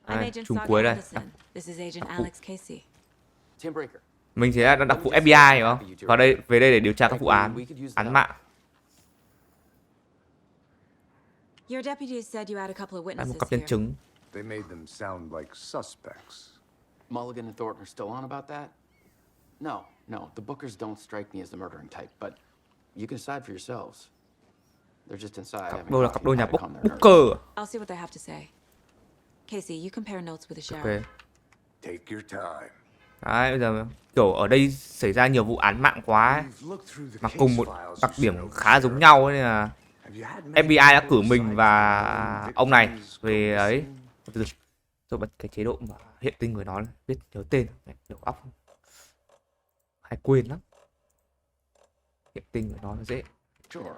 I'm Agent Chung Saga cuối đây. Anderson. This is Agent Alex Casey. Tim Breaker. Mình thì là đặc vụ FBI hiểu không? Vào đây về đây để điều tra các vụ án mạng. Your deputies said you had a couple of Một witnesses cặp nhân here. chứng. They made them sound like suspects. Mulligan and Thornton are still on about that? No. The Bookers don't strike me as the murdering type, but you can decide for yourselves. They're just inside having Đâu là cặp đôi nhà coffee to calm their nerves. Booker. I'll see what they have to say. Casey, you compare notes with the sheriff. Okay. Take your time. Đấy, bây giờ kiểu ở đây xảy ra nhiều vụ án mạng quá ấy, mà cùng một đặc điểm khá giống nhau ấy, nên là FBI đã cử mình và ông này về ấy. Tôi bật cái chế độ mà hiện tinh người nó biết nhớ tên, đầu óc hay quên lắm. Hiện tinh người nó dễ. Sure.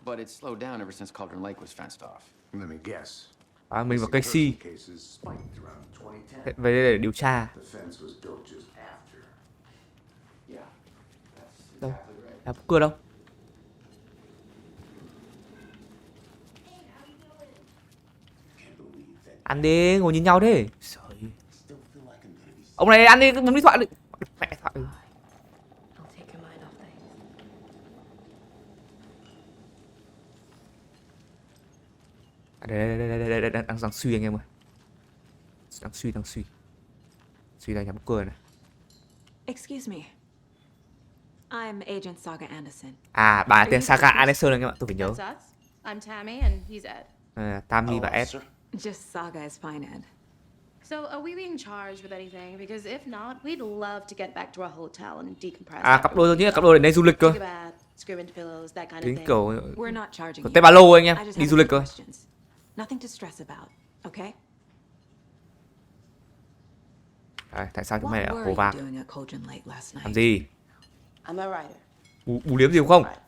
But it's slowed down ever since Cauldron Lake was fenced off. Let me guess. Mình và Casey về đây để điều tra. Đâu? Là Booker đâu? Ăn đi, ngồi nhìn nhau thế. Ông này ăn đi, bấm điện thoại đi. Mẹ thoại. Đây, đang suy anh em ơi. Đang suy. Suy đây nhà Booker này. Excuse me. I'm Agent Saga Anderson. Bà tên Saga Anderson anh em ạ, tôi phải nhớ. That's us. I'm Tammy and he's Ed. Tammy và Ed. Just Saga is fine, Ed. So are we being charged with anything? Because if not, we'd love to get back to our hotel and decompress. Cặp đôi thôi nhé, cặp đôi đến đây du lịch cơ. Take a bath, scream into pillows, that kind of Tính thing. kiểu We're not charging có you. tay ba lô anh em, I just đi have du a lịch few cơ. questions. Nothing to stress about, okay? Tại sao chúng mày What ở were Hồ you Vàng? doing at Cauldron Lake last Làm night? gì? I'm a writer. Bù liếm gì không? Right.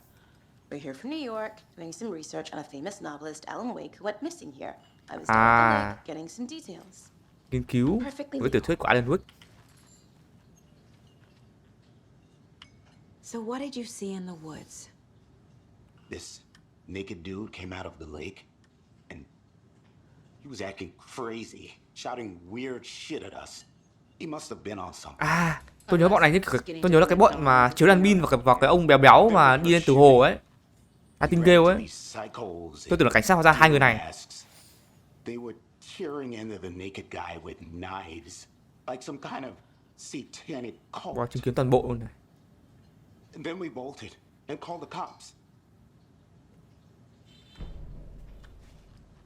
We're here from New York, doing some research on a famous novelist, Alan Wake, who went missing here. I was down at the lake, getting some details. Nghiên cứu với tiểu thuyết của Alan Wake. So what did you see in the woods? This naked dude came out of the lake, and he was acting crazy, shouting weird shit at us. He must have been on something. Tôi nhớ bọn này tôi nhớ là cái bọn mà chiếu đàn pin vào cái ông béo béo mà đi lên từ hồ ấy. Nightingale ấy. Tôi tưởng là cảnh sát hóa ra hai người này. They were tearing into the naked guy with knives, like some kind of satanic cult. Chứng kiến toàn bộ luôn này. And then we bolted and called the cops.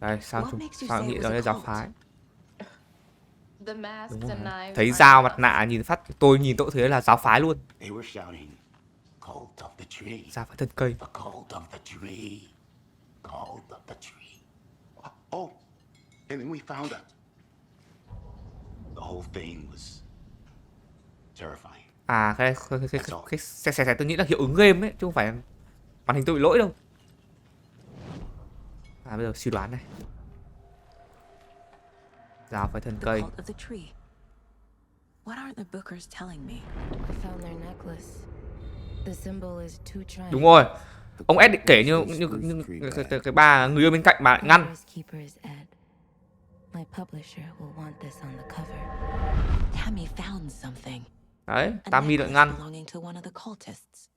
Đây, sao nghĩ đó là giáo phái? The masks Đúng and rồi. knives. Thấy dao mặt nạ nhìn phát tôi nhìn tôi thấy là giáo phái luôn. They were shouting, "Cult of the tree." Giáo phái thân cây. The cult of the tree. Cult of the tree. Oh, and then we found it. The whole thing was terrifying. À cái xe tôi nghĩ là hiệu ứng game ấy chứ không phải màn hình tôi bị lỗi đâu. À bây giờ suy đoán này. Giáo phái thân The cây. cult of the tree. What aren't the bookers telling me? I found their necklace. The symbol is two triangles. Đúng rồi. Ông Ed định kể như cái bà người yêu bên cạnh bà lại ngăn. My publisher will want this on the cover. Tammy found something. Đấy, Tammy lại ngăn. Belonging to one of the cultists.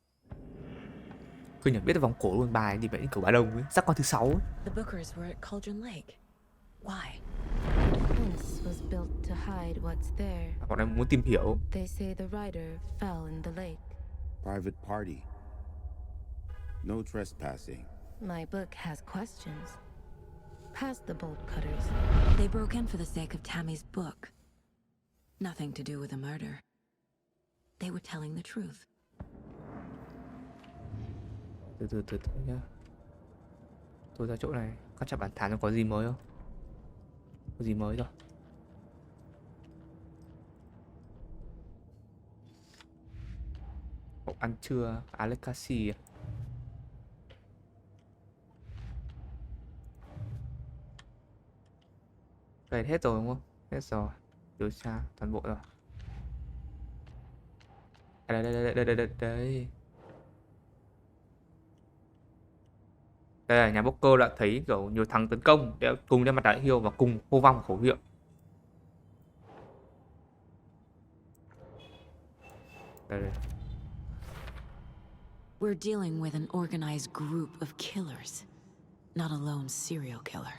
Cứ nhận biết được vòng cổ luôn bài gì vậy, kiểu bà đông ấy, giác quan thứ 6 ấy. The bookers were at Cauldron Lake. Why? Defense was built to hide what's there. Bọn em muốn tìm hiểu. They say the rider fell in the lake. Private party. No trespassing. My book has questions. Past the bolt cutters. They broke in for the sake of Tammy's book. Nothing to do with the murder. They were telling the truth. Từ nhá. Tôi ra chỗ này, các chạm bản thảo có gì mới không? Có gì mới rồi? Cậu ăn trưa, Alexasi à? Cái hết rồi đúng không? Hết rồi. Điều tra toàn bộ rồi. Đây. Đây là nhà poker đã thấy kiểu nhiều thằng tấn công để cùng đem mặt đại hiêu và cùng hô vang khẩu hiệu. Đây. We're dealing with an organized group of killers, not a lone serial killer.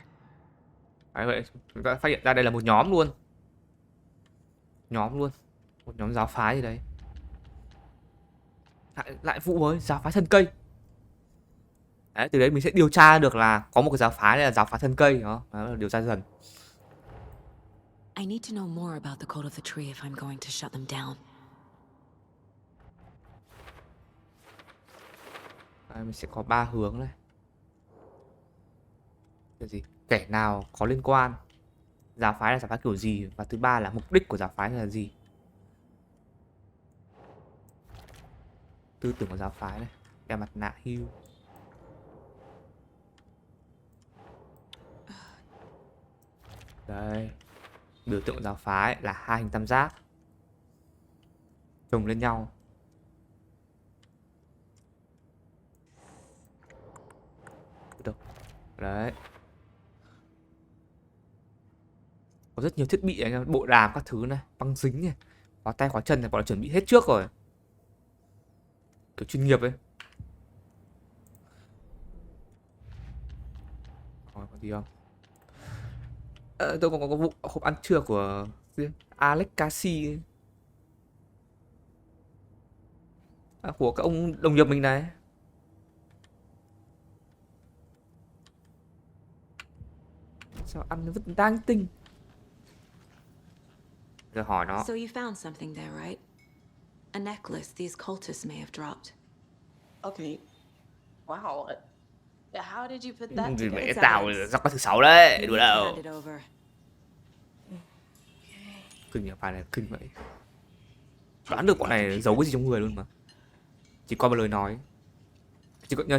Đấy vậy, chúng ta phát hiện ra đây là một nhóm luôn. Một nhóm giáo phái gì đấy. Lại vụ mới, giáo phái thân cây. Đấy, từ đấy mình sẽ điều tra được là có một cái giáo phái này là giáo phái thân cây, đó là điều tra dần. I need to know more about the code of the tree if I'm going to shut them down. Đấy, mình sẽ có 3 hướng này. Cái gì? Kẻ nào có liên quan, giáo phái là giáo phái kiểu gì, và thứ ba là mục đích của giáo phái là gì. Tư tưởng của giáo phái này, đeo mặt nạ hưu. Đây, biểu tượng giáo phái là 2 hình tam giác chồng lên nhau. Được. Đấy. Có rất nhiều thiết bị này, bộ đàm các thứ này, băng dính này, khóa tay khóa chân này, bọn là chuẩn bị hết trước rồi. Kiểu chuyên nghiệp ấy. Còn gì không? Tôi còn có vụ hộp ăn trưa của Alex Casey, của các ông đồng nghiệp mình này. Sao ăn nó vẫn đang tinh. Giờ hỏi nó. So you found something there, right? A necklace these cultists may have dropped. Okay. Wow. How did you put that together? Mẹ tao ra qua thứ 6 đấy, đùa đâu. Kinh nhỉ, bài này kinh vậy. Đoán được bọn này giấu cái gì trong người luôn mà. Chỉ qua một lời nói,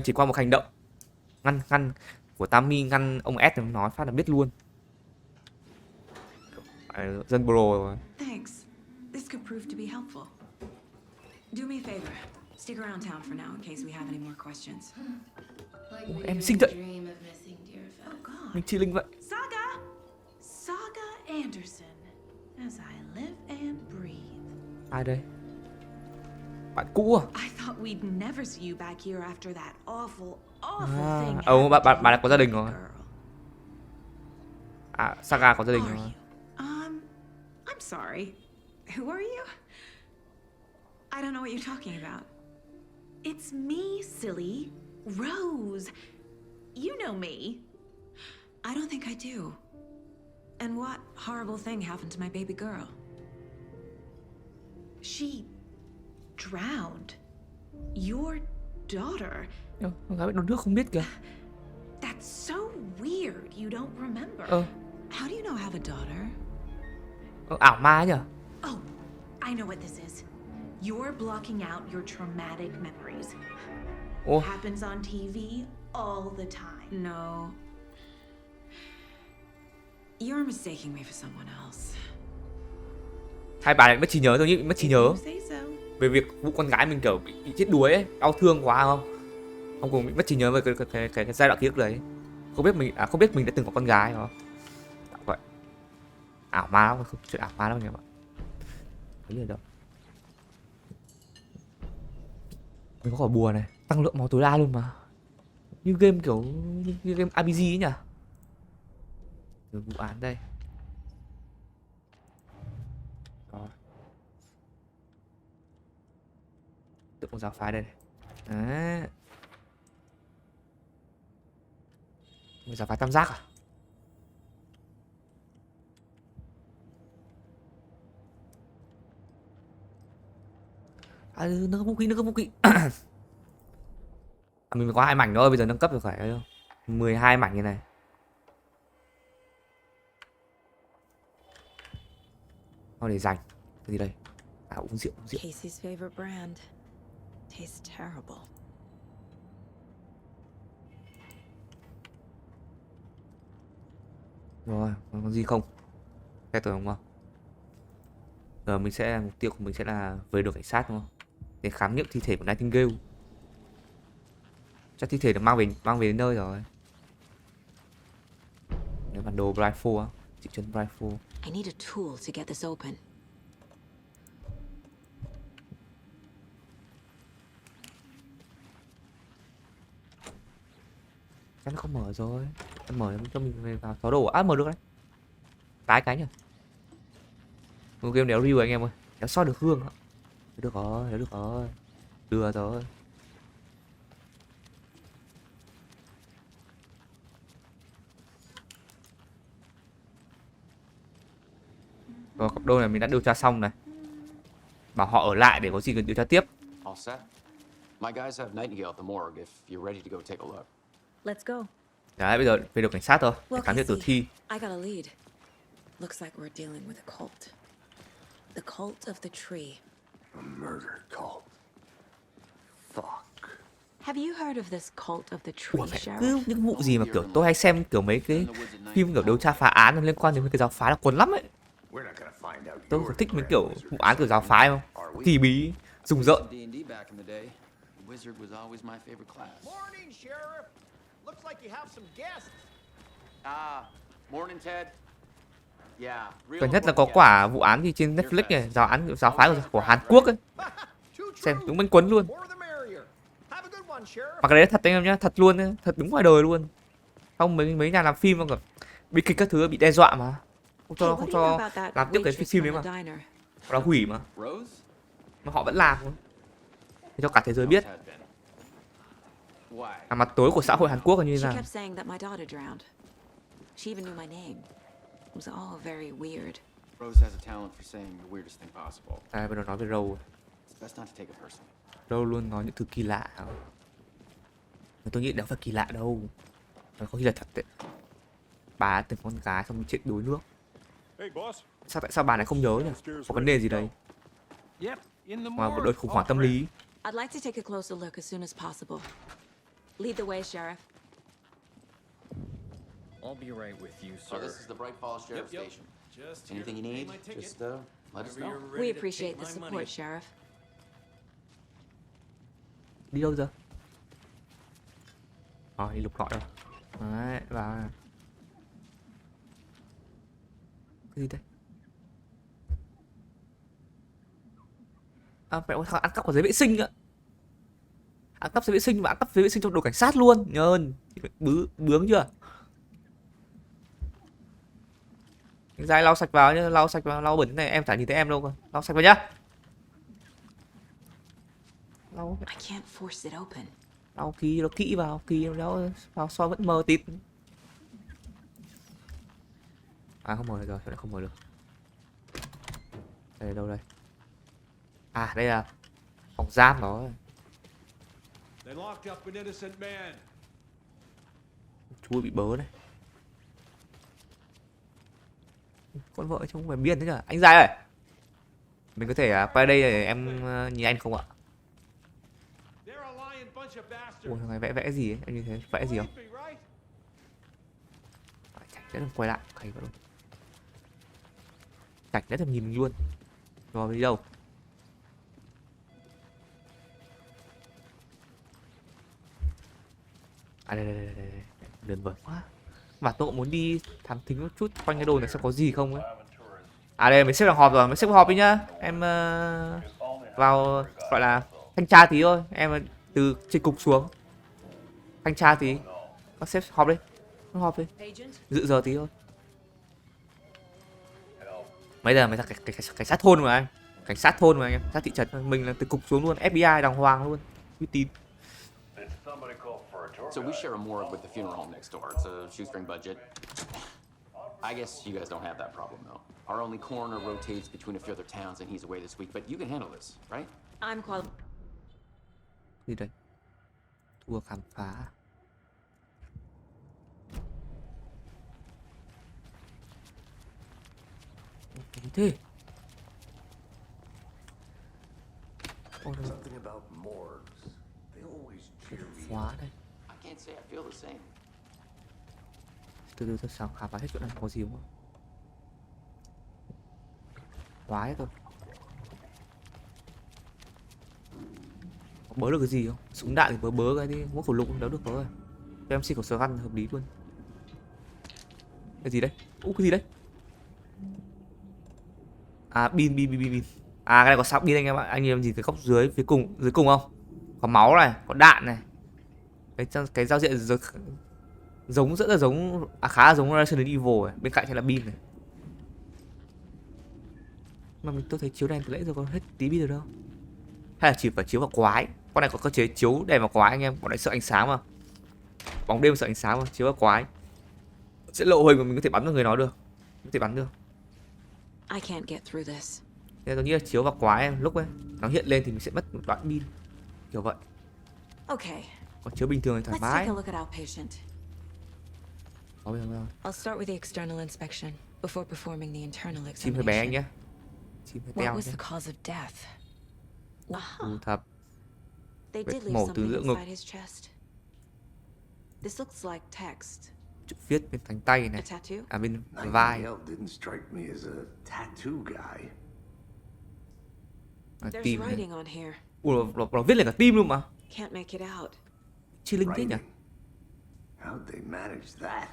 chỉ qua một hành động ngăn của Tammy, ngăn ông S nói phát là biết luôn. Dân pro rồi. Thanks. This could prove to be helpful. Do me a favor. Stick around town for now in case we have any more questions. Em xinh vậy. Mình chi linh vậy. Saga Anderson. As I live and breathe. Ai đây? Bạn cũ à? I thought we'd never see you back here after that awful thing. Bạn đã có gia đình rồi. À, Saga có gia đình rồi. I'm sorry. Who are you? I don't know what you're talking about. It's me, silly. Rose. You know me. I don't think I do. And what horrible thing happened to my baby girl? She drowned. Your daughter. Con gái bị đuối nước không biết kìa. That's so weird. You don't remember. How do you know I have a daughter? Ảo ma nhỉ? Oh, I know what this is. You're blocking out your traumatic memories. Ủa? Happens on TV all the time. No. You're mistaking me for someone else. Hai bà này mất trí nhớ thôi, mất trí nhớ. Say so. Về việc vụ con gái mình kiểu bị chết đuối ấy, đau thương quá không? Ông cùng bị mất trí nhớ về cái giai đoạn ký ức đấy. Không biết mình đã từng có con gái không? Vậy. Ảo ma lắm, không chuyện ảo ma lắm anh em ạ. Thấy gì đâu. Mình có quả bùa này, tăng lượng máu tối đa luôn mà. Như game kiểu như game RPG ấy nhỉ. Từ vụ án đây. Rồi. Tự một giáo phái đây. Đấy. Một giáo phái tam giác à? À, nâng cấp vũ khí. Mình có 2 mảnh thôi, bây giờ nâng cấp được phải 12 mảnh như này. Thôi để dành. Cái gì đây? À, uống rượu. Casey's favorite brand. Tastes terrible. Rồi, còn gì không? Nghe tôi không? Giờ mục tiêu của mình sẽ là về được cảnh sát đúng không? Để khám nghiệm thi thể của Nightingale. Chắc thi thể được mang về đến nơi rồi. Nếu bản đồ Blindfold á, chị chân Blindfold. I need a tool to get this open. Chắc nó không mở rồi. Em mở cho mình về vào xóa đồ. À, mở được đấy. Tái cái nhỉ. Một game đéo review anh em ơi. Đéo soi được hương. Được rồi. Đưa rồi. Rồi, cặp đôi này mình đã điều tra xong này. Bảo họ ở lại để có gì cần điều tra tiếp. All set. My guys have Nightingale at the morgue if you're ready to go take a look. Let's go. Đấy, bây giờ về được cảnh sát rồi. Well, Khám nghiệm tử thi. I got a lead. Looks like we're dealing with a cult. The cult of the tree. A murder cult. Fuck. Have you heard of this cult of the tree, Ủa, Sheriff? cứ những vụ gì mà kiểu tôi hay xem kiểu mấy cái phim kiểu điều tra phá án liên quan đến mấy cái giáo phái là cuốn lắm ấy. Tôi thích mấy kiểu vụ án của giáo phái không? Kỳ bí, rùng rợn. Morning, Sheriff. Looks like you have some guests. Morning, Ted. Yeah, Gần nhất là có quả vụ án gì trên Netflix này, giáo phái của Hàn Quốc ấy. Xem đúng bánh quấn luôn. Mà cái đấy thật anh em nhá, thật luôn ấy, thật đúng ngoài đời luôn. Không mấy nhà làm phim mà kiểu bi kịch các thứ bị đe dọa mà. Không cho làm tiếp cái phim đấy mà. Nó hủy mà. Mà họ vẫn làm luôn. Để cho cả thế giới biết. Là mặt tối của xã hội Hàn Quốc là như thế nào. It was all very weird. Rose has a talent for saying the weirdest thing possible. À, bây giờ nói về Rose. It's best not to take it personally. Rose luôn nói những thứ kỳ lạ. Mà tôi nghĩ đâu phải kỳ lạ đâu. Nó có khi là thật đấy. Bà từng con gái xong bị chết đuối nước. Tại sao bà này không nhớ nhỉ? Có vấn đề gì đây? Mà một đợt khủng hoảng tâm lý. I'd like to take a closer look as soon as possible. Lead the way, Sheriff. I'll be right with you, sir. This is the Bright Falls Sheriff Station. Anything you need, just let us know. We appreciate the support, Sheriff. Đi đâu giờ? Đi lục lọi đâu. Đấy, vào. Cái gì đây? À, mẹ ơi, thằng ăn cắp của giấy vệ sinh ạ. Ăn cắp giấy vệ sinh mà ăn cắp giấy vệ sinh trong đồ cảnh sát luôn. Nhơn. Bướng chưa? Dai lau sạch vào nhá, lau bẩn thế này em chả nhìn thấy em đâu cơ. Lau sạch vào nhá. Lau. I can't force it open. Lau kỹ vào, vào so vẫn mờ tít. À, không mở được rồi, lại không mở được. Đây là đâu đây? À, đây là phòng giam đó. Chú bị bớ này. Con vợ trông phải biên thế nhở? Anh Dài ơi! Mình có thể quay đây để em nhìn anh không ạ? Ủa thằng này vẽ gì ấy? Em như thế vẽ gì không? Chạch đấy, quay lại hay quá luôn. Chạch đấy, thầm nhìn mình luôn. Rồi đi đâu? À đây. Đơn vời quá. Mà tôi cũng muốn đi thám thính một chút quanh cái đồi này xem có gì không ấy. À đây mình xếp vào họp rồi, mình xếp vào họp đi nhá. Em vào gọi là thanh tra tí thôi. Em từ trên cục xuống thanh tra tí. Các sếp họp đi, họp đi, dự giờ tí thôi. Bây giờ mới là cảnh sát thôn mà anh, cảnh sát thôn mà anh em, cảnh sát thị trấn. Mình là từ cục xuống luôn, FBI đàng hoàng luôn, uy tín. So we share a morgue with the funeral home next door. It's a shoestring budget. I guess you guys don't have that problem though. Our only coroner rotates between a few other towns and he's away this week, but you can handle this, right? I'm qualified. Gì đây? Tour khám phá. Thế. Something about morgues. They always cheer me. Khóa đây. I can't say I feel the same. Từ từ tôi sáng khám phá hết chỗ này có gì không? Khóa hết rồi. Có bớ được cái gì không? Súng đạn thì bớ cái đi, mỗi khẩu lục đéo được rồi. Cho em xin khẩu sờ găn hợp lý luôn. Cái gì đấy? Cái gì đấy? À pin. À cái này có 6 pin anh em ạ. Anh em nhìn cái góc dưới phía dưới cùng không? Có máu này, có đạn này. Cái giao diện giống rất là giống, khá là giống Resident Evil này. Bên cạnh sẽ là pin này. Mà tôi thấy chiếu đèn từ nãy giờ còn hết tí pin rồi đâu. Hay là chỉ phải chiếu vào quái. Con này có cơ chế chiếu đèn vào quái anh em. Bọn này sợ ánh sáng mà. Bóng đêm sợ ánh sáng mà, chiếu vào quái sẽ lộ hình mà mình có thể bắn vào người nó được. Có thể bắn được. I can't get through this. Nên tôi nghĩ là chiếu vào quái em lúc ấy nó hiện lên thì mình sẽ mất một đoạn pin. Kiểu vậy. Okay. Còn chiếu bình thường thì thoải Let's mái. take a look at our patient. I'll start with the external inspection before performing the internal Chim hơi bé anh examination. nhé. Chim hơi What teo was nhé. the cause of death? Thu thập. They Vết did leave mổ từ something giữa ngực. inside his chest. This looks like text. Chữ viết bên cánh tay A này. tattoo? À bên vai. Nightingale didn't strike me as a tattoo guy. There's Tim này. writing on here. Ủa nó viết lên cả tim luôn mà. Can't make it out. Chi linh thế nhỉ? How'd they manage that?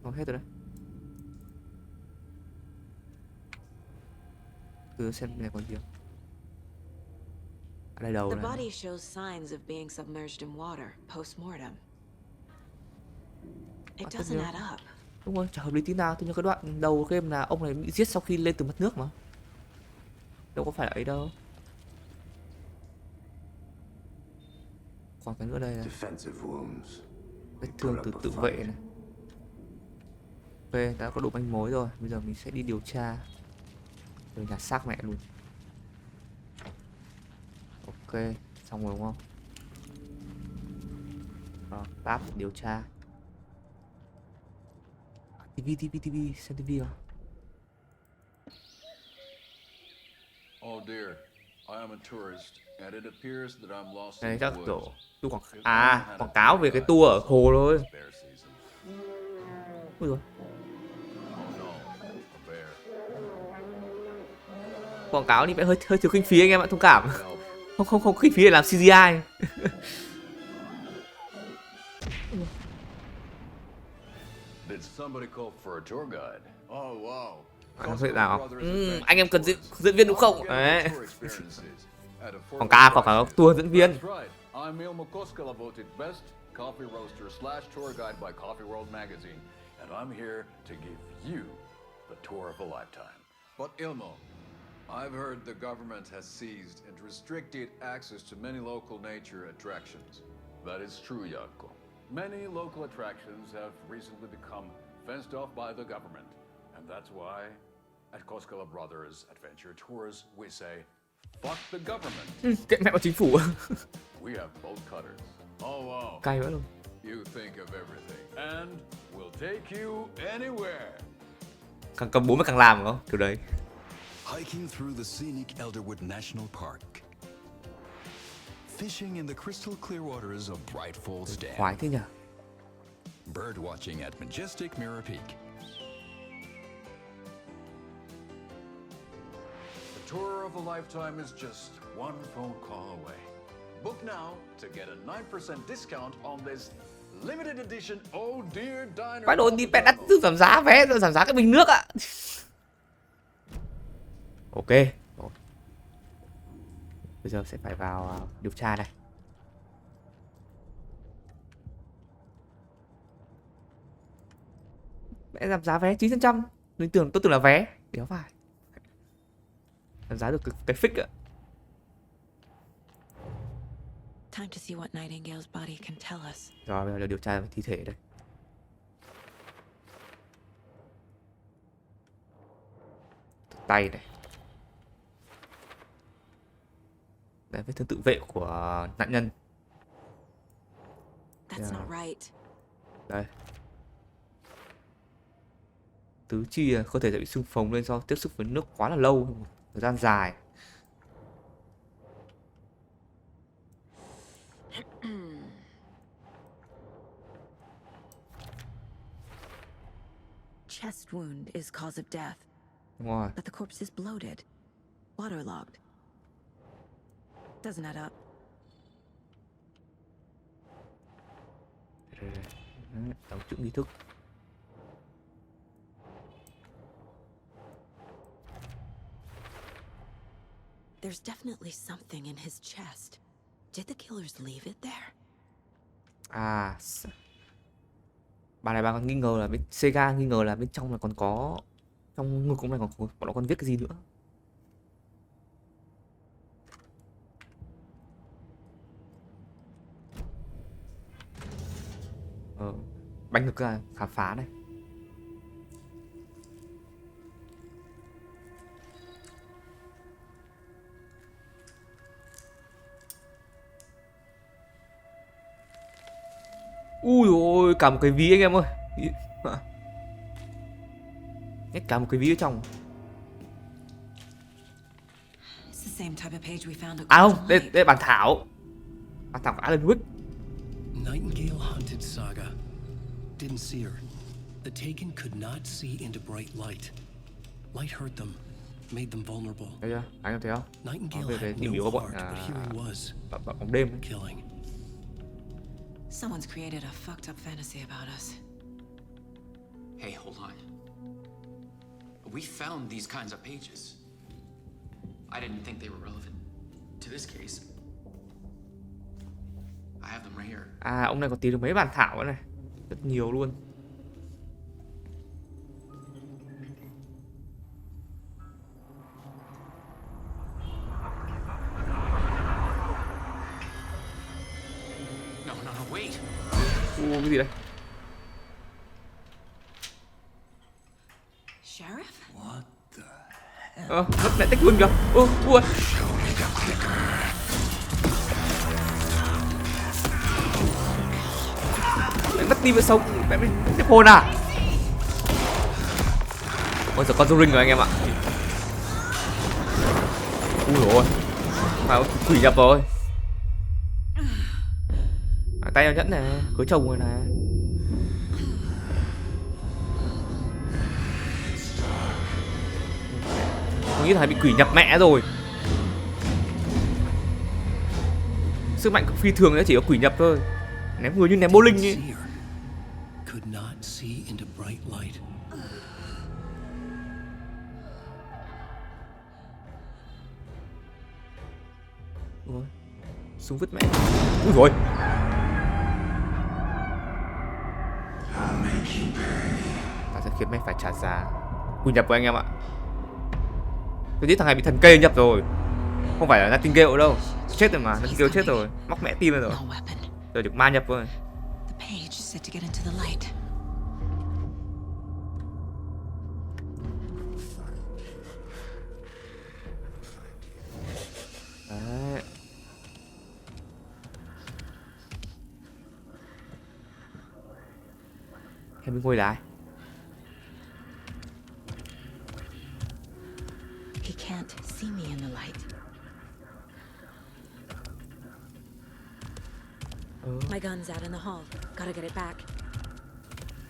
Nó hết rồi đấy. Cứ xem này còn gì không? Ở đây đầu The này. body shows signs of being submerged in water post-mortem. It tất doesn't nhiên. add up. Đúng rồi, chả hợp lý tí nào. Tôi nhớ cái đoạn đầu game là ông này bị giết sau khi lên từ mặt nước mà. Đâu có phải là ấy đâu. Còn cái nữa đây này. Vết thương từ tự vệ này. Ok, đã có đủ manh mối rồi. Bây giờ mình sẽ đi điều tra. Rồi nhà xác mẹ luôn. Ok, xong rồi đúng không? Rồi, tab điều tra. TV, xem TV không? Oh dear, I am a tourist, and it appears that I'm lost Đây in chắc the kiểu woods. quảng cáo về cái tour ở hồ thôi. Ui rồi. Quảng cáo đi phải hơi thiếu kinh phí anh em ạ, thông cảm. Không kinh phí để làm CGI. Did somebody call for a tour guide? Oh wow. Anh em cần diễn viên đúng không? Đấy. Quảng cáo tour diễn viên. I'm Ilmo Koskela, voted best coffee roaster / tour guide by Coffee World magazine, and I'm here to give you the tour of a lifetime. But Ilmo, I've heard the government has seized and restricted access to many local nature attractions. That is true, Jaakko. Many local attractions have recently become fenced off by the government, and that's why at Koskela Brothers Adventure Tours we say, fuck the government. Kệ mẹ vào chính phủ. We have bolt cutters. Oh wow. Cay vãi luôn. You think of everything, and we'll take you anywhere. Càng cầm bố mà càng làm phải không? Kiểu đấy. Hiking through the scenic Elderwood National Park. Fishing in the crystal clear waters of Bright Falls Dam. Khoái thế nhỉ? Bird watching at majestic Mirror Peak. The tour of a lifetime is just one phone call away. Book now to get a 9% discount on this limited edition Oh Dear Diner. Quái đồ đi pet đắt tự giảm giá vé rồi giảm giá cái bình nước ạ. Ok. Rồi. Bây giờ sẽ phải vào điều tra này. Mẹ giảm giá vé 9%. Tôi tưởng là vé. Đéo phải. Giảm giá được cái fix ạ. Time to see what Nightingale's body can tell us. Rồi bây giờ điều tra về thi thể đây. Tay này. Đây vết thương tự vệ của nạn nhân. That's not right. Đây. Tứ chi cơ thể sẽ bị sưng phồng lên do tiếp xúc với nước quá là lâu, thời gian dài. Chest wound is cause of death. Đúng rồi. But the corpse is bloated, waterlogged. Doesn't add up. Đóng chữ nghi thức. There's definitely something in his chest. Did the killers leave it there? À, bà này bà còn nghi ngờ là bên Sega nghi ngờ là bên trong là còn có, trong ngực cũng này còn bọn nó còn viết cái gì nữa. Bánh ngực là khám phá này. Ui ôi, cả một cái ví anh em ơi. Hết cả một cái ví ở trong. À không, đây bản thảo. Bản thảo của Alan Wake. Nightingale hunted Saga. Didn't see her. The Taken could not see into bright light. Light hurt them, made them vulnerable. Thấy chưa? Anh em thấy không? Nightingale had điểm yếu no của bọn heart, but here he was. Bóng đêm. Killing. Someone's created a fucked up fantasy about us. Hey, hold on. We found these kinds of pages. I didn't think they were relevant to this case. I have them right here. À, ông này còn tìm được mấy bản thảo nữa này. Rất nhiều luôn. No, wait. Cái gì đây? Sheriff? What the hell? Mất mẹ tích luôn kìa. Ui. Mẹ mất tim với sống. Mẹ bị tiếp hồn à? Ôi giờ con Ring rồi anh em ạ. Ui dồi ôi. Quỷ nhập rồi. Tay eo nhẫn này, cưới chồng rồi này. Tôi nghĩ là bị quỷ nhập mẹ rồi. Sức mạnh phi thường nữa chỉ có quỷ nhập thôi. Ném người như ném bowling ấy. Ôi, súng vứt mẹ. Úi dồi. Ta sẽ khiến mày phải trả giá. Quỷ nhập của anh em ạ. Tôi biết thằng này bị thần cây nhập rồi. Không phải là Nightingale đâu. Chết rồi mà, Nightingale chết rồi. Móc mẹ tim rồi. Rồi được ma nhập thôi. Đấy. Em ngồi lại. he can't see me in the light. My gun's out in the hall. Gotta get it back.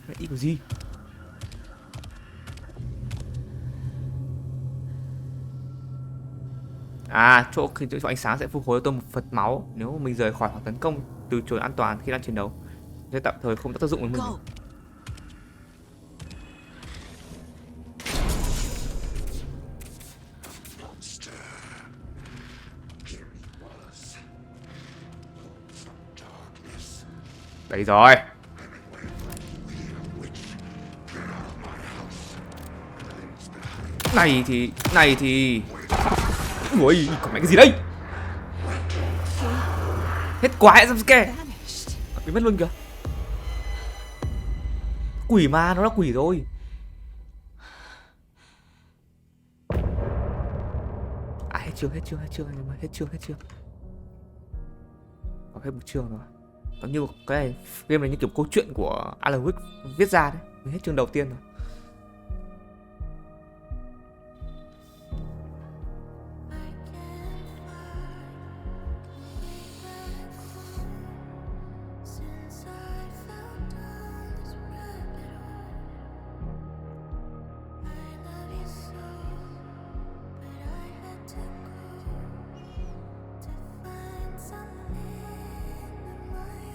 Mẹ đi có gì? À, chỗ ánh sáng sẽ phục hồi cho tôi một phần máu nếu mà mình rời khỏi hoặc tấn công từ chỗ an toàn khi đang chiến đấu. Sẽ tạm thời không tác dụng với mình. Đấy rồi. Này thì ui, còn mẹ cái gì đây? Hết quá hệ jumpscare. Bị mất luôn kìa. Quỷ mà, nó là quỷ rồi. À, hết chương anh em ơi, hết chương. Có hết một chương rồi. Nó như cái này, game này như kiểu câu chuyện của Alan Wake viết ra đấy. Mình hết chương đầu tiên rồi.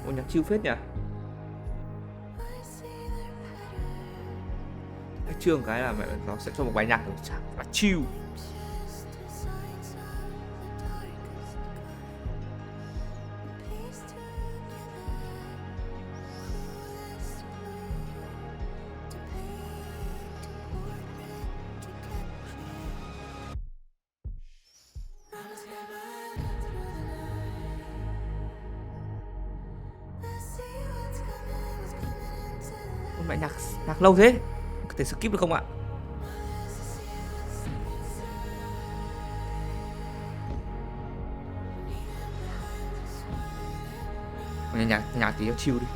Ôi, nhạc chill phết nhỉ. Cái chương cái là mẹ nó sẽ cho một bài nhạc là chill. Mẹ nhạc lâu thế, có thể skip được không ạ? Nhạc tí cho chill đi.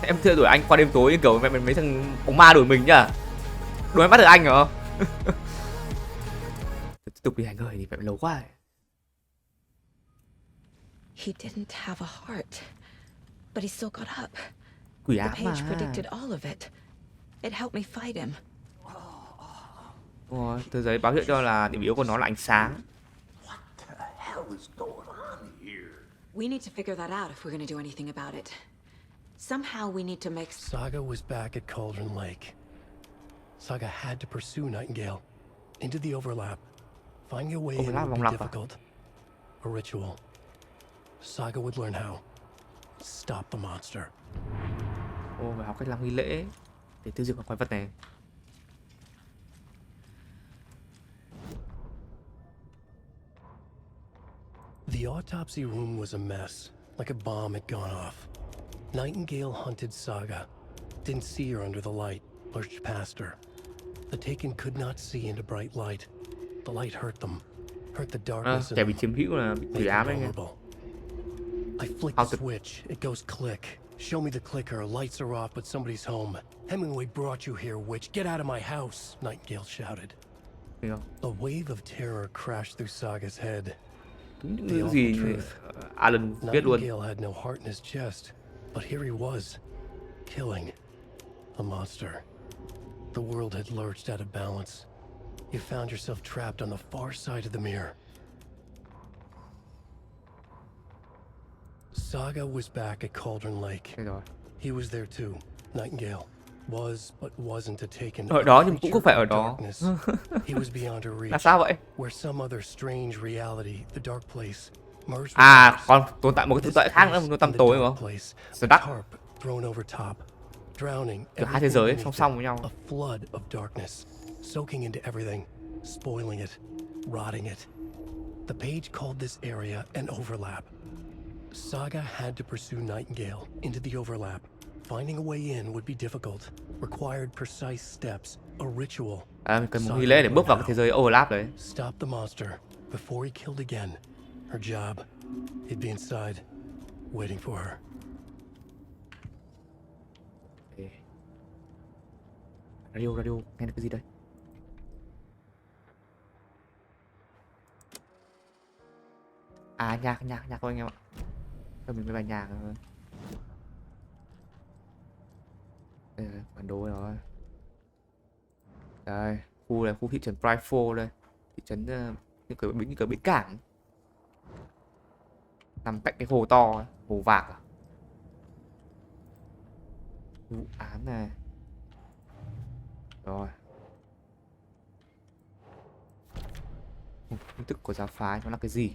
Em theo đuổi anh qua đêm tối như kiểu mấy thằng bóng ma đuổi mình nhá. Đuổi bắt được anh hả? Tiếp tục đi anh ơi, thì phải lâu quá rồi. He didn't have a heart, but he still got up. Quỷ The ám page mà. predicted all of it. It helped me fight him. Ồ, tờ giấy báo hiệu cho là điểm yếu của nó là ánh sáng. We need to figure that out if we're gonna do anything about it. Somehow we need to make... Saga was back at Cauldron Lake. Saga had to pursue Nightingale into the overlap. Finding a way in would be difficult. A ritual. Saga would learn how. Stop the monster. Ồ, phải học cách làm nghi lễ để tiêu diệt con quái vật này. The autopsy room was a mess, like a bomb had gone off. Nightingale hunted Saga. Didn't see her under the light, lurched past her. The Taken could not see into bright light. The light hurt them, hurt the darkness in Kẻ them. bị chiếm hữu là bị quỷ ám anh em. I flick the switch, it goes click. Show me the clicker, lights are off, but somebody's home. Hemingway brought you here, witch. Get out of my house, Nightingale shouted. A wave of terror crashed through Saga's head. The awful truth. Alan biết luôn. Nightingale had no heart in his chest, but here he was, killing a monster. The world had lurched out of balance. You found yourself trapped on the far side of the mirror. Saga was back at Cauldron Lake. He was there too. Nightingale was but wasn't a Taken. Ở đó nhưng cũng không phải ở đó. He was beyond her reach. Là sao vậy? Where some other strange reality, the dark place, merged. À, còn tồn tại một cái tồn tại khác nữa, một tăm tối đúng không? The Dark. Thrown over top, drowning. Kiểu hai thế giới song song với nhau. A flood of darkness, soaking into everything, spoiling it, rotting it. The page called this area an overlap. Saga had to pursue Nightingale into the overlap. Finding a way in would be difficult. Required precise steps, a ritual. Mình cần một nghi lễ để bước vào cái thế giới overlap đấy. Stop the monster before he killed again. Her job, he'd be inside, waiting for her. Radio, nghe được cái gì đây? Nhạc thôi anh em ạ. Cho mình cái bài nhạc rồi. Đây là bản đồ rồi. Đây, khu này khu thị trấn Prideful đây. Thị trấn như kiểu bến cảng. Nằm cạnh cái hồ to, hồ vạc à? Vụ án này. Rồi. Tin tức của giáo phái nó là cái gì?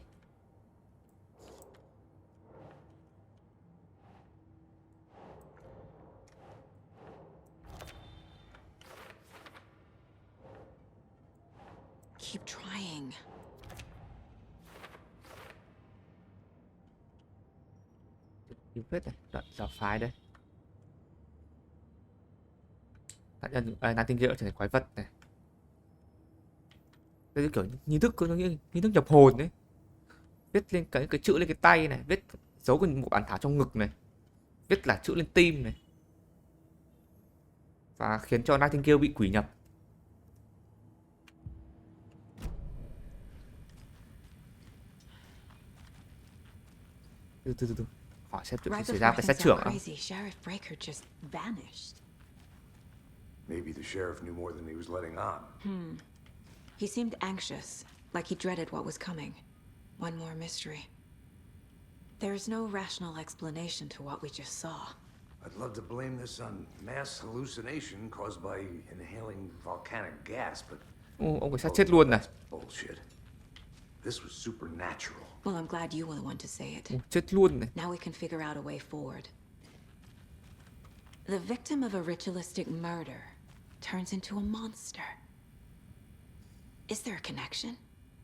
Keep trying. Yêu hết này, đoạn giáo phái đây. Nạn nhân Nightingale trở thành quái vật này. Đây kiểu nghi thức nhập hồn đấy. Viết lên cái chữ lên cái tay này, viết giấu một bản thảo trong ngực này. Viết là chữ lên tim này. Và khiến cho Nightingale bị quỷ nhập. Từ. Hỏi xem chuyện xảy ra với sát trưởng à? Maybe the sheriff knew more than he was letting on. He seemed anxious, like he dreaded what was coming. One more mystery. There's no rational explanation to what we just saw. I'd love to blame this on mass hallucination caused by inhaling volcanic gas, but ông cảnh sát chết luôn này. Bullshit. This was supernatural. Well, I'm glad you were the one to say it. Chết luôn này. Now we can figure out a way forward. The victim of a ritualistic murder turns into a monster. Is there a connection?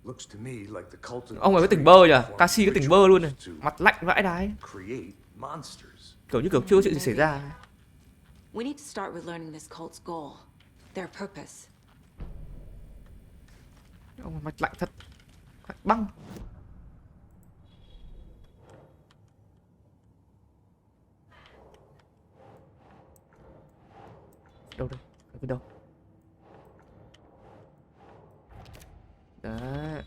Looks to me like the cult of Ông ấy có tỉnh bơ nhỉ? Taxi có tỉnh bơ luôn này. Mặt lạnh vãi đái. Create monsters. Kiểu chưa có chuyện gì xảy ra. We need to start with learning this cult's goal, their purpose. Ông mặt lạnh thật. Băng. Đâu đây? Ở bên đâu? Đấy.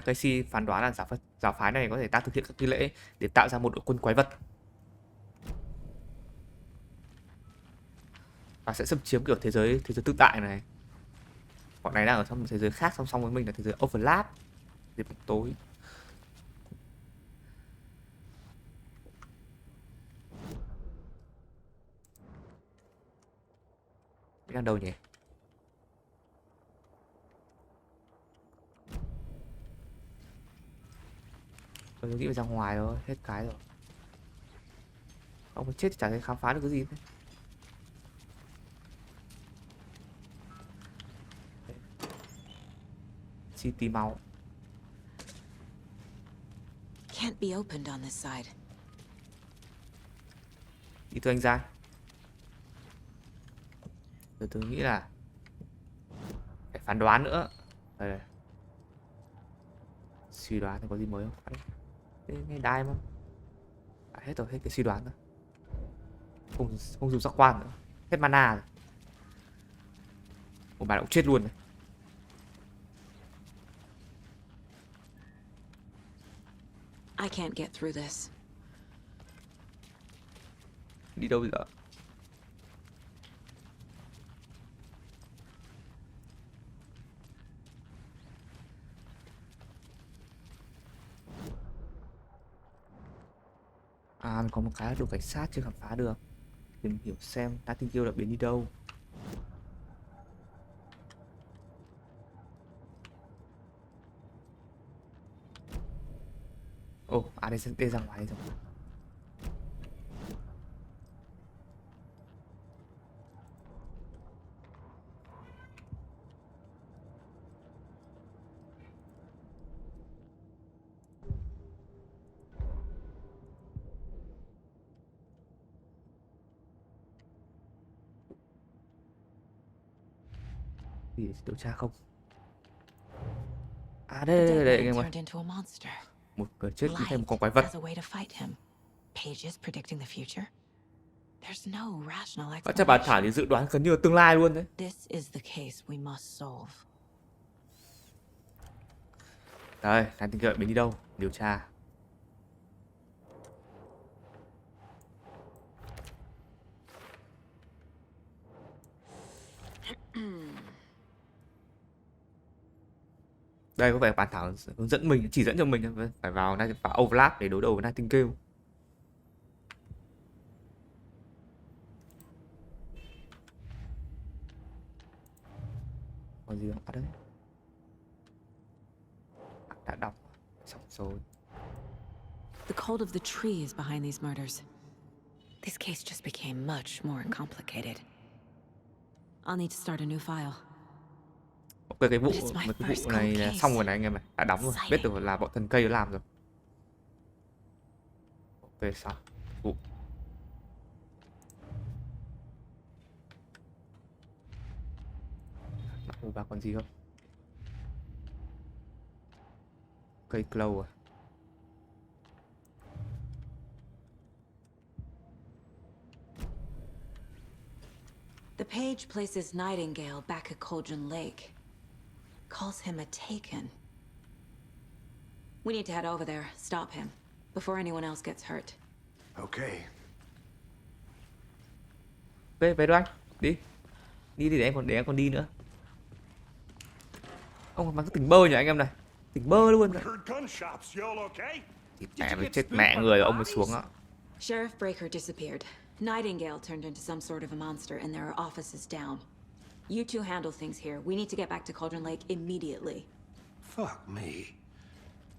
Casey phán đoán là giáo phái này có thể ta thực hiện các nghi lễ để tạo ra một đội quân quái vật và sẽ xâm chiếm kiểu thế giới thực tại này. Bọn này đang ở trong một thế giới khác song song với mình là thế giới overlap, thế bóng tối. Đang đâu nhỉ? Tôi nghĩ phải ra ngoài rồi, hết cái rồi. Ông chết thì chả thể khám phá được cái gì thế. City máu. Can't be opened on this side. Đi từ anh ra. Tôi nghĩ là phải phán đoán nữa. Đây. Suy đoán thì có gì mới không? Nghe đai mà. Hết rồi, hết cái suy đoán rồi. Không dùng giác quan nữa. Hết mana rồi. Một bạn cũng chết luôn này. I can't get through this. Đi đâu bây giờ? Có một cái đội cảnh sát chưa khám phá được. Tìm hiểu xem Nightingale đã biến đi đâu. Đây ra ngoài rồi. Gì để điều tra không? À đây anh em ơi. Một người chết đi thêm một con quái vật. Và chắc bản thảo thì dự đoán gần như là tương lai luôn đấy. Đây, Nightingale mình đi đâu? Điều tra. Đây có vẻ bản thảo hướng dẫn mình, chỉ dẫn cho mình phải vào overlap để đối đầu với Nightingale. Còn gì không? À đấy. Đã đọc xong rồi. The code of the tree is behind these murders. This case just became much more complicated. I'll need to start a new file. Ok, cái vụ này là xong rồi này anh em này, đã đóng rồi, biết được là bọn thần cây nó làm rồi. Ok, xong vụ. Và còn gì không? Cây clow à? The page places Nightingale back at Cauldron Lake. Calls him a taken. We need to head over there, stop him, before anyone else gets hurt. Okay. Về về đâu anh? Đi. Đi để em còn đi nữa. Ông mà cứ tỉnh bơ nhỉ anh em này. Tỉnh bơ luôn rồi. Thì mẹ mới chết mẹ người rồi ông mới xuống á. Sheriff Breaker disappeared. Nightingale turned into some sort of a monster and there are offices down. You two handle things here. We need to get back to Cauldron Lake immediately. Fuck me.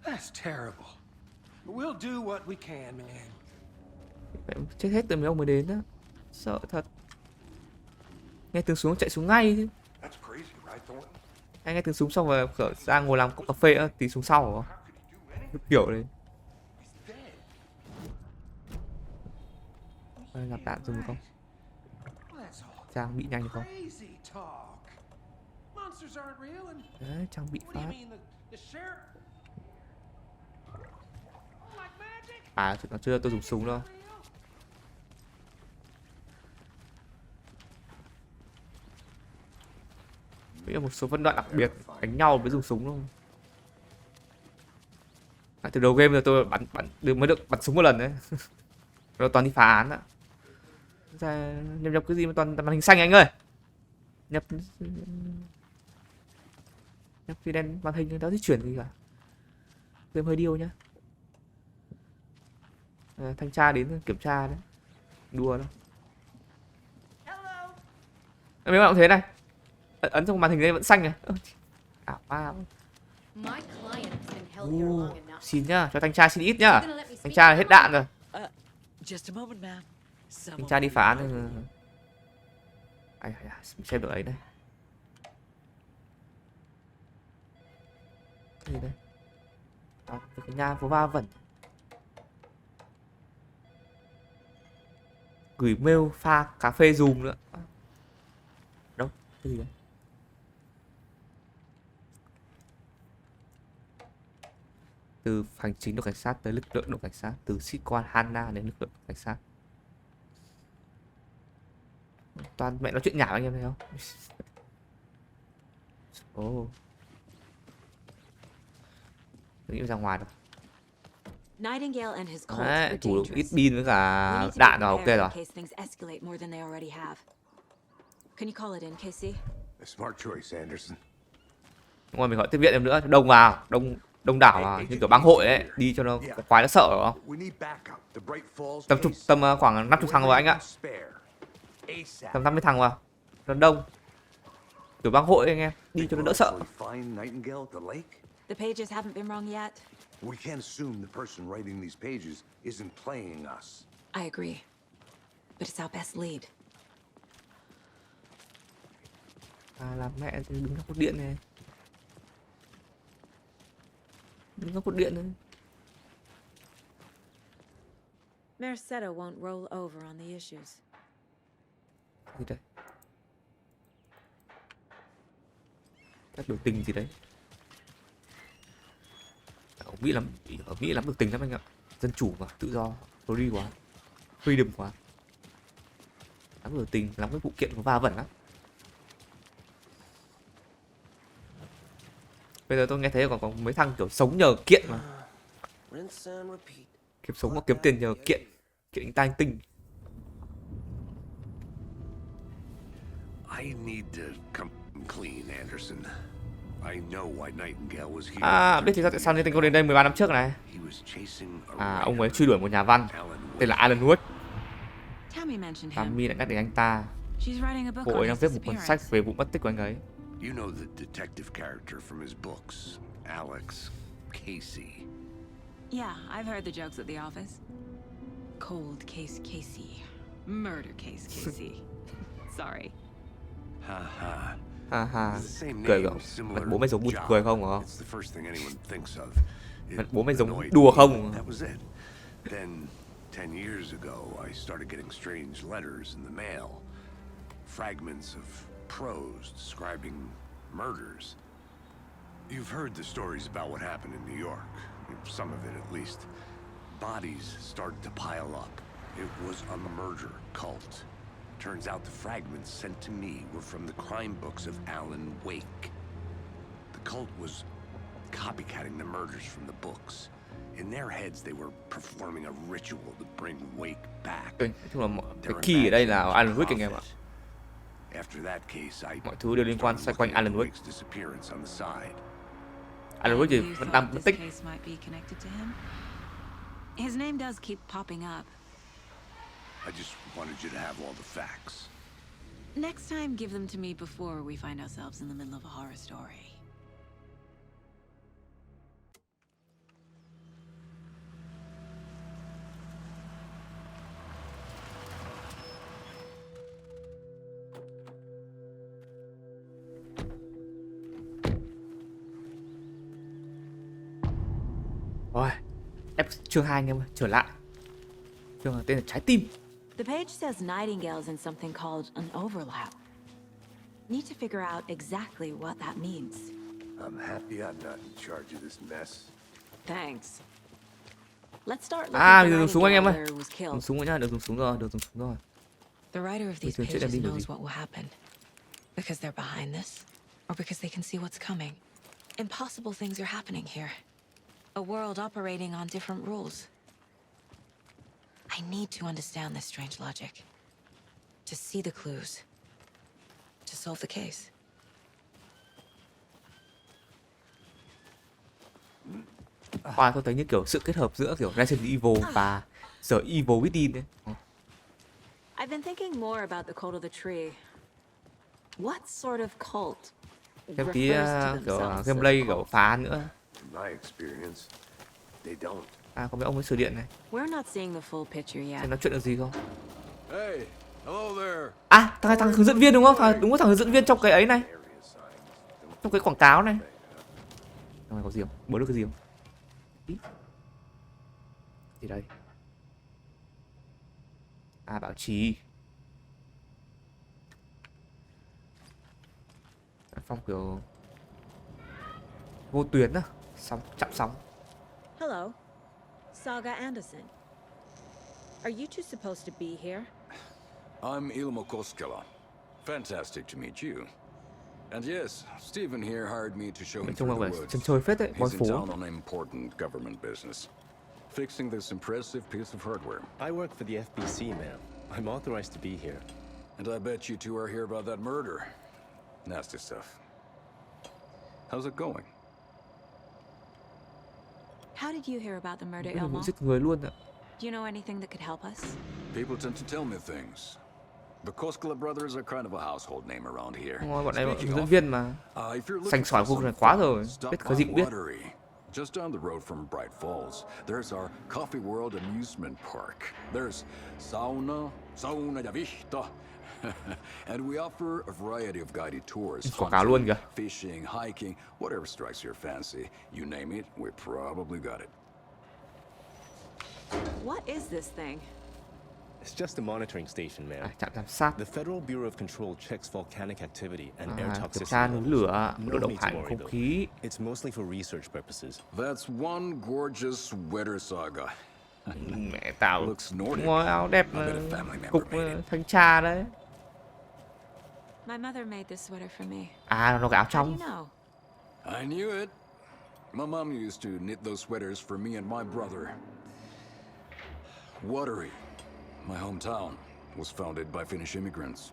That's terrible. But we'll do what we can, man. Mẹ chết hết từ mấy ông mới đến á. Sợ thật. Nghe tiếng súng chạy xuống ngay chứ. Anh nghe tiếng súng xong rồi ra ngồi làm cốc cà phê á, tí xuống sau hả? Kiểu đấy. Gặp đạn dùng không? Trang bị nhanh không? Đấy, trang bị phát. À, nó chưa tôi dùng súng đâu. Bây giờ một số phân đoạn đặc biệt đánh nhau mới dùng súng thôi. À, từ đầu game rồi tôi mới được bắn súng một lần đấy. Rồi toàn đi phá án ạ. Ra nhập cái gì mà toàn màn hình xanh anh ơi. Nhập cái đèn màn hình đó di chuyển gì cả. Game hơi điêu nhá. À, thanh tra đến kiểm tra đấy. Đùa đâu. Mấy bạn cũng thế này. Ấn trong màn hình đây vẫn xanh này. Ảo ma. Xin nhá, cho thanh tra xin ít nhá. Thanh tra hết đạn rồi. Thanh tra đi phá án. Ai xem được ấy đây. Cái gì đây? Cái nhà phố va vẩn. Gửi mail pha cà phê dùm nữa. Đâu? Cái gì đấy? Từ hành chính đội cảnh sát tới lực lượng đội cảnh sát, từ sĩ quan Hana đến lực lượng cảnh sát. Toàn mẹ nói chuyện nhảm anh em thấy không? Ồ. Tự nhiên ra ngoài rồi. Đấy, thủ được ít pin với cả đạn rồi, ok rồi. Đúng rồi, mình gọi tiếp viện em nữa, đông vào, đông đảo vào, như kiểu bang hội ấy, đi cho nó quái nó sợ rồi không? Tầm khoảng 50 thằng rồi anh ạ. Tầm 50 thằng vào. Nó đông. Kiểu bang hội anh em, đi cho nó đỡ sợ. The pages haven't been wrong yet. We can't assume the person writing these pages isn't playing us. I agree. But it's our best lead. À, làm mẹ thì đứng góc cột điện này. Đứng góc cột điện này. Mercado won't roll over on the issues. Gì đây? Các biểu tình gì đấy. Ở Mỹ lắm biểu tình lắm anh ạ. Dân chủ mà, tự do, free quá, freedom quá. Lắm biểu tình, lắm cái vụ kiện có va vẩn lắm. Bây giờ tôi nghe thấy còn có mấy thằng kiểu sống nhờ kiện mà. Kiếm sống hoặc kiếm tiền nhờ kiện anh ta anh tinh. I need to come clean, Anderson. I know why Nightingale was here. À, biết thì sao tại sao Nightingale đến đây 13 năm trước này. À, ông ấy truy đuổi một nhà văn tên là Alan Wake. Tammy đã nhắc đến anh ta. Cô ấy đang viết một cuốn sách về vụ mất tích của anh ấy. You know the detective character from his books, Alex Casey. Yeah, I've heard the jokes at the office. Cold case Casey. Murder case Casey. Sorry. Ha ha. Ha ha. Cười không? Mặt bố mày giống buồn cười không hả? Mặt bố mày giống đùa không? Then 10 years ago, I started getting strange letters in the mail. Fragments of prose describing murders. You've heard the stories about what happened in New York. Some of it, at least. Bodies started to pile up. It was a murder cult. Turns out the fragments sent to me were from the crime books of Alan Wake. The cult was copycatting the murders from the books. In their heads, they were performing a ritual to bring Wake back. Cái key ở đây là Alan Wake anh em ạ. Mọi thứ đều liên quan xoay quanh Alan Wake. Alan Wake thì vẫn đang mất tích. His name does keep popping up. I just wanted you to have all the facts. Next time, give them to me before we find ourselves in the middle of a horror story. Rồi, chương 2 anh em ơi, trở lại. Chương tên là trái tim. The page says Nightingale's in something called an overlap. Need to figure out exactly what that means. I'm happy I'm not in charge of this mess. Thanks. Let's start looking À, for đừng dùng súng anh em ơi. Nightingale who was killed. Dùng súng nhá, đừng dùng súng rồi, The writer of these pages knows what will happen. Because they're behind this, or because they can see what's coming. Impossible things are happening here. A world operating on different rules. I need to understand this strange logic. To see the clues. To solve the case. Tôi thấy như kiểu sự kết hợp giữa kiểu Resident Evil và The Evil Within ấy. I've been thinking more about the cult of the tree. What sort of cult Thêm tí kiểu gameplay kiểu phá nữa. À, có mấy ông ấy sửa điện này. We're not seeing the full picture yet. Xem nói chuyện được gì không? Hey, hello there. À, thằng hướng dẫn viên đúng không? Đúng có thằng hướng dẫn viên trong cái ấy này. Trong cái quảng cáo này. Trong này có gì không? Bố được cái gì không? Gì đây? À, bảo trì. Phong kiểu vô tuyến á, chạm sóng. Hello, Saga Anderson. Are you two supposed to be here? I'm Ilmo Koskela. Fantastic to meet you. And yes, Stephen here hired me to show him through the woods. He's in town on important government business, fixing this impressive piece of hardware. I work for the FBC, ma'am. I'm authorized to be here. And I bet you two are here about that murder. Nasty stuff. How's it going? How did you hear about the murder, Ilmo? Giết người luôn ạ. Do you know anything that could help us? People tend to tell me things. The Koskela brothers are kind of a household name around here. Bọn này hướng dẫn viên mà. Sành sỏi khu này quá rồi. Biết có gì cũng biết. Just down the road from Bright Falls, there's our Coffee World Amusement Park. There's sauna da vista. And we offer a variety of guided tours. Hunting, fishing, hiking, whatever strikes your fancy. You name it, we probably got it. What is this thing? It's just a monitoring station, man. Trạm giám sát. The Federal Bureau of Control checks volcanic activity and air Kiểm toxicity tra núi levels. lửa, No độ độc need to hại worry, không though. khí. It's mostly for research purposes. That's one gorgeous sweater saga. Mẹ tao Looks Nordic. ngồi áo đẹp I bet a family member cục made it. thanh tra đấy. My mother made this sweater for me. Nó cái áo How do trong. you know? I knew it. My mom used to knit those sweaters for me and my brother. Watery, my hometown, was founded by Finnish immigrants.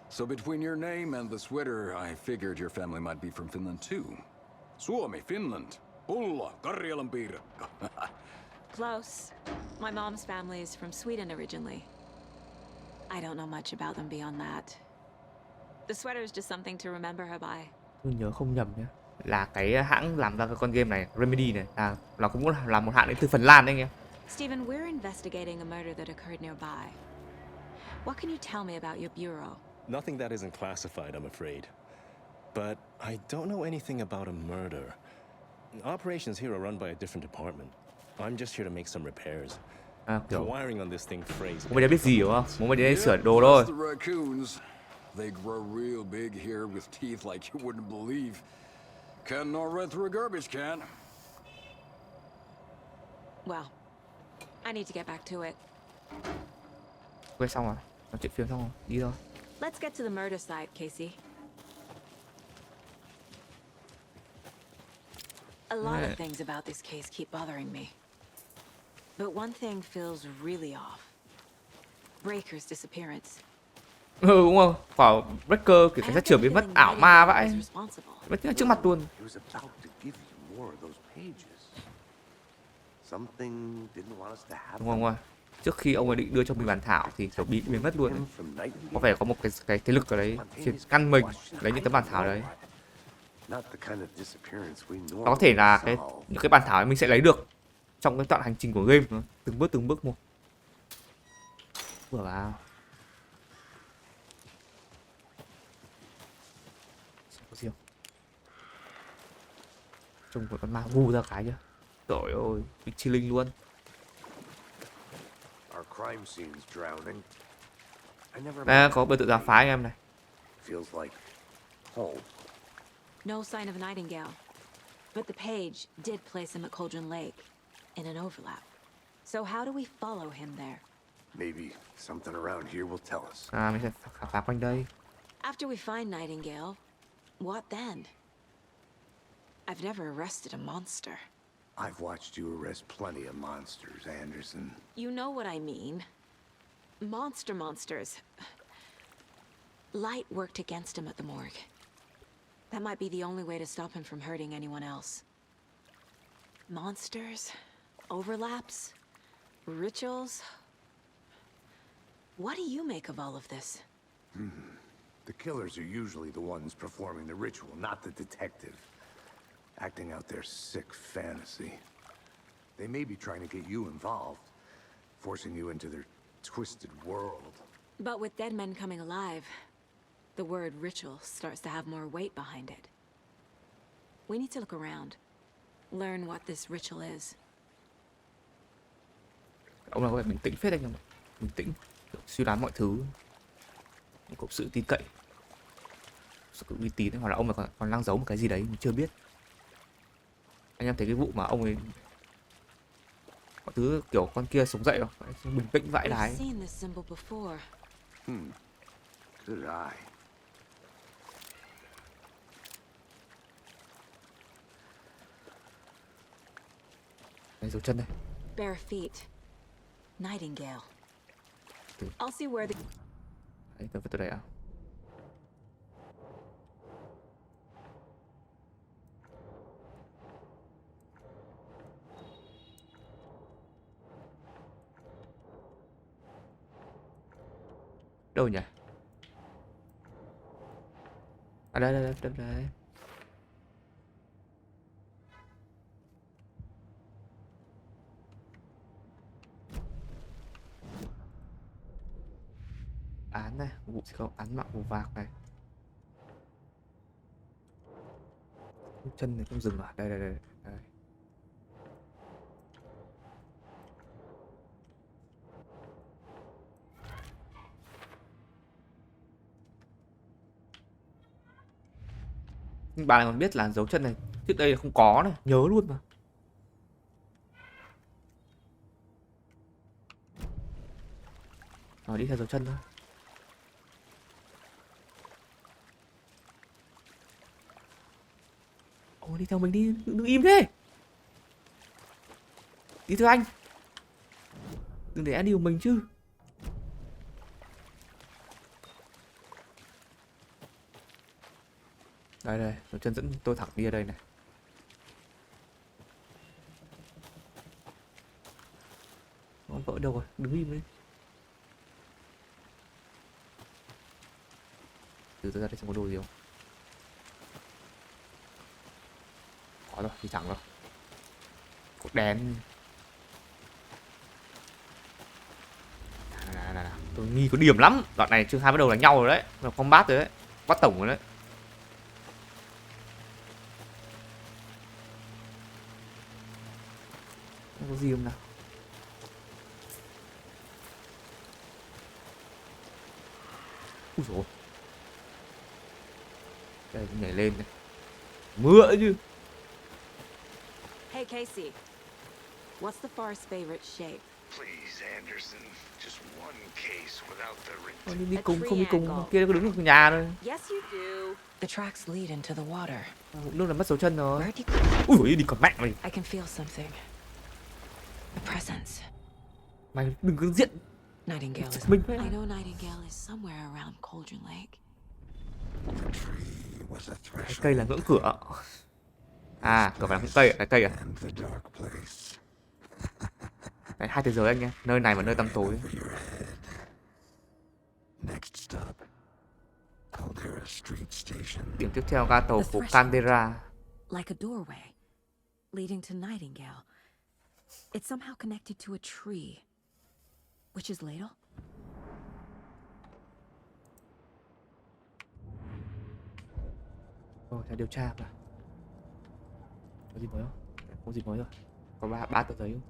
So between your name and the sweater, I figured your family might be from Finland too. Suomi, Finland. Pulla, Karjalan piirakka. Close. My mom's family is from Sweden originally. I don't know much about them beyond that. The sweater is just something to remember her by. Tôi nhớ không nhầm nhé, là cái hãng làm ra cái con game này, Remedy này, là cũng là một hãng đến từ Phần Lan đấy anh em. Stephen, we're investigating a murder that occurred nearby. What can you tell me about your bureau? Nothing that isn't classified, I'm afraid. But I don't know anything about a murder. Operations here are run by a different department. I'm just here to make some repairs. The wiring on this thing frays. Không biết gì đúng không? Muốn đến đây sửa đồ thôi. The raccoons. They grow real big here with teeth like you wouldn't believe. Can't nor right through a garbage can. Well, I need to get back to it. Quay xong rồi, nói chuyện phim xong rồi, đi thôi. Let's get to the murder site, Casey. A lot of things about this case keep bothering me. But one thing feels really off. Breaker's disappearance. Đúng không? Quả Breaker kiểu cảnh sát trưởng biến mất ảo ma vậy. Mất trước mặt luôn. Đúng không? Trước khi ông ấy định đưa cho mình bản thảo thì kiểu bị biến mất luôn. Có vẻ có một cái thế lực ở đấy ngăn mình lấy những cái bản thảo đấy. Có thể là những cái bản thảo ấy mình sẽ lấy được trong cái đoạn hành trình của game, từng bước một. Vừa vào. Có gì không? Trông một con ma ngu ra cái chưa? Trời ơi, bị chilling luôn. Đây có biểu tượng giáo phái anh em này. No sign of Nightingale, but the page did place him at Cauldron Lake in an overlap. So how do we follow him there? Maybe something around here will tell us. Mình sẽ khám phá quanh đây. After we find Nightingale, what then? I've never arrested a monster. I've watched you arrest plenty of monsters, Anderson. You know what I mean. Monsters. Light worked against him at the morgue. That might be the only way to stop him from hurting anyone else. Monsters, overlaps, rituals. What do you make of all of this? The killers are usually the ones performing the ritual, not the detective. Acting out their sick fantasy. They may be trying to get you involved, forcing you into their twisted world. But with dead men coming alive, the word ritual starts to have more weight behind it. We need to look around, learn what this ritual is. Ông nào có vẻ bình tĩnh phết anh em ạ. Bình tĩnh, suy đoán mọi thứ. Có sự tin cậy, sự uy tín, hoặc là ông ấy còn đang giấu một cái gì đấy mình chưa biết. Anh em thấy cái vụ mà ông ấy mọi thứ kiểu con kia sống dậy không? Bình tĩnh vãi đái. Good eye. Đây dấu chân đây. Bare feet. Nightingale. I'll see where the... Đấy, tôi phải tới đây à? Đâu nhỉ? À đây. Án này, vụ có án mạng màu vàng này. Chân này không dừng à? Đây. Bà này còn biết là dấu chân này trước đây là không có này, nhớ luôn mà. Rồi đi theo dấu chân thôi. Ôi đi theo mình đi, đừng im thế. Đi theo anh. Đừng để anh đi của mình chứ. Đây đây, dấu chân dẫn tôi thẳng đi ở đây này. Con vợ đâu rồi, đứng im đi. Từ từ ra đây xem có đồ gì không. Có rồi, đi thẳng rồi. Cột đèn. Nào. Tôi nghi có điểm lắm. Đoạn này chương 2 bắt đầu đánh nhau rồi đấy. Là combat rồi đấy. Bắt tổng rồi đấy. Không có gì không nào. Úi dồi ôi. Đây nhảy lên này. Mưa chứ. Hey Casey, what's the far's favorite shape? Please, Anderson, just one case without the Đi cùng, không đi cùng, kia có đứng ở nhà thôi. Yes you do. The tracks lead into the water. Lúc là mất dấu chân rồi. Ui dồi, đi còn mạnh mày. I can feel something. A presence. Mày đừng có diện. Nightingale is. Mình I know Nightingale is somewhere around Cauldron Lake. Cái cây là ngưỡng cửa. À, cửa phải là cây à? Cái cây à? Đấy, 2 thế giới anh nha. Nơi này và nơi tăm tối. Điểm tiếp theo ga tàu phố Caldera. Like a doorway leading to Nightingale. It's somehow connected to a tree. Which is Ladle? Rồi, theo điều tra mà. Có gì mới không? Có gì mới rồi. Có ba tờ giấy không?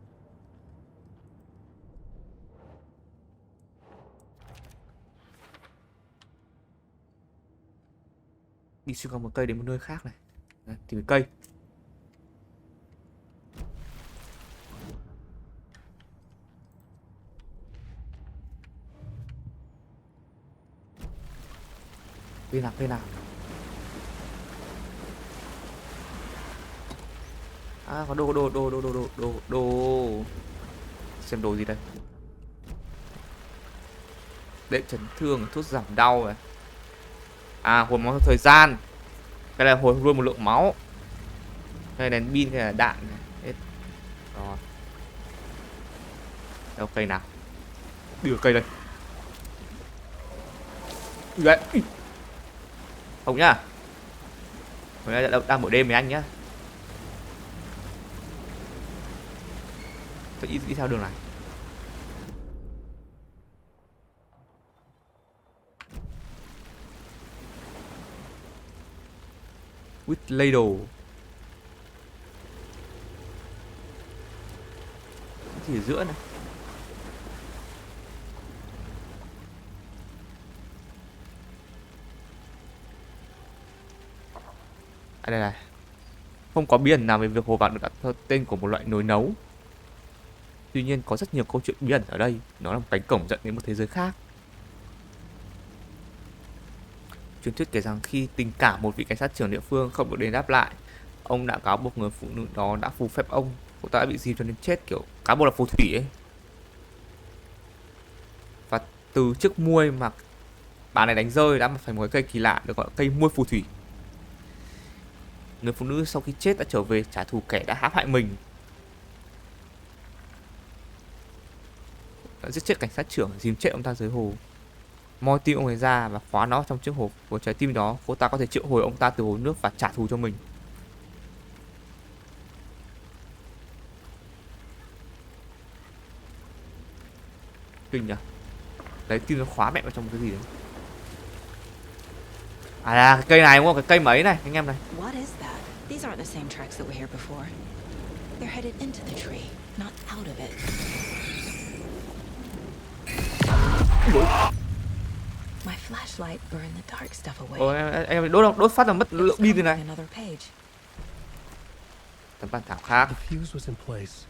Đi xuyên qua một cây đến một nơi khác này. Đấy, tìm cái cây. Cây nào. À, có đồ. Xem đồ gì đây. Đệm chấn thương, thuốc giảm đau này. À, hồi máu thời gian. Cái này hồi luôn một lượng máu. Cái này đèn pin, cái này là đạn này. Hết. Rồi. Đâu cây nào. Đưa cây đây. Đấy. Không nhá. Mình đang buổi đêm với anh nhá. Tôi đi theo đường này. With ladle. Cái gì ở giữa này. À đây này. Không có bí ẩn nào về việc hồ vàng được đặt theo tên của một loại nồi nấu. Tuy nhiên có rất nhiều câu chuyện bí ẩn ở đây. Nó là một cánh cổng dẫn đến một thế giới khác. Truyền thuyết kể rằng khi tình cảm một vị cảnh sát trưởng địa phương không được đền đáp lại, ông đã cáo buộc người phụ nữ đó đã phù phép ông. Cô ta đã bị dìm cho đến chết, kiểu cáo buộc là phù thủy ấy. Và từ chiếc muôi mà bà này đánh rơi đã phải một cái cây kỳ lạ được gọi là cây muôi phù thủy. Người phụ nữ sau khi chết đã trở về trả thù kẻ đã hãm hại mình. Đã giết chết cảnh sát trưởng, dìm chết ông ta dưới hồ, moi tim ông ấy ra và khóa nó trong chiếc hộp. Với trái tim đó, cô ta có thể triệu hồi ông ta từ hồ nước và trả thù cho mình. Kinh nhỉ? Lấy tim nó khóa mẹ vào trong một cái gì đấy. À là cái cây này đúng không? Cái cây mấy này anh em này. What is that? These aren't the same tracks that were here before. They're headed into the tree, not out of it. My flashlight. Ôi, em đốt phát là mất lượng pin thế này. Tấm bản thảo khác. The fuse was in place.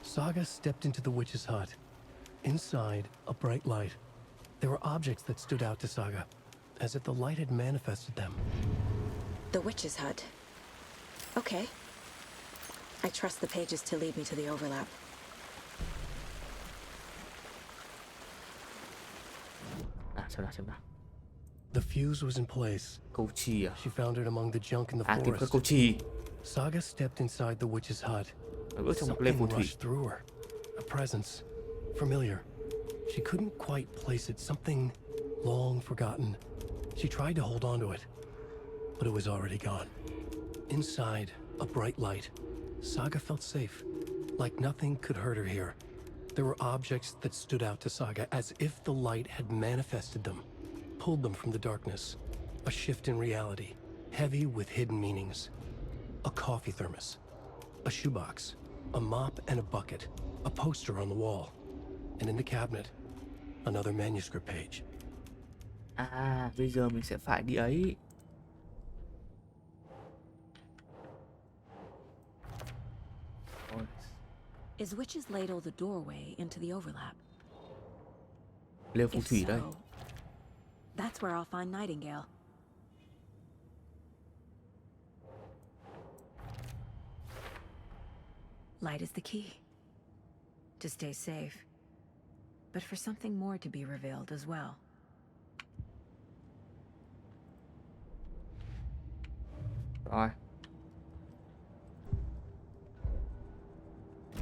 Saga stepped into the witch's hut. Inside, a bright light. There were objects that stood out to Saga, as if the light had manifested them. The witch's hut. Okay. I trust the pages to lead me to the overlap. Xem nào. The fuse was in place. Cầu chì à? She found it among the junk in the À, tìm forest. cái cầu chì. Saga stepped inside the witch's hut. Bước trong một lê phù Something thủy. rushed through her. A presence. Familiar. She couldn't quite place it. Something long forgotten. She tried to hold on to it, but it was already gone. Inside, a bright light. Saga felt safe, like nothing could hurt her here. There were objects that stood out to Saga as if the light had manifested them, pulled them from the darkness. A shift in reality, heavy with hidden meanings. A coffee thermos, a shoebox, a mop and a bucket, a poster on the wall, and in the cabinet, another manuscript page. À, bây giờ mình sẽ phải đi ấy. Is Witch's Ladle the doorway into the overlap? Lê phù thủy đây. That's where I'll find Nightingale. Light is the key. To stay safe. But for something more to be revealed as well. Rồi.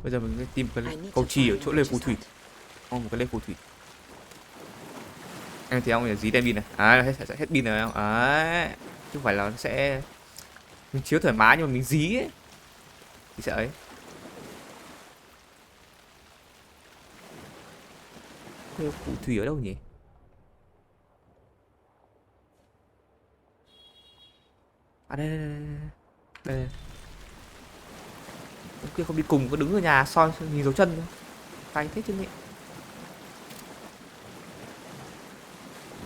Bây giờ mình sẽ tìm cái cầu chì ở chỗ lê phù thủy. Một cái lê phù thủy. Em thấy không, là dí đèn pin này. À, hết pin rồi không? Đấy. Chứ không phải là nó sẽ mình chiếu thoải mái nhưng mà mình dí ấy thì sẽ ấy. Lê phù thủy ở đâu nhỉ? À đây. Ông kia không đi cùng, có đứng ở nhà soi nhìn dấu chân thôi. Tay thế chứ nhỉ.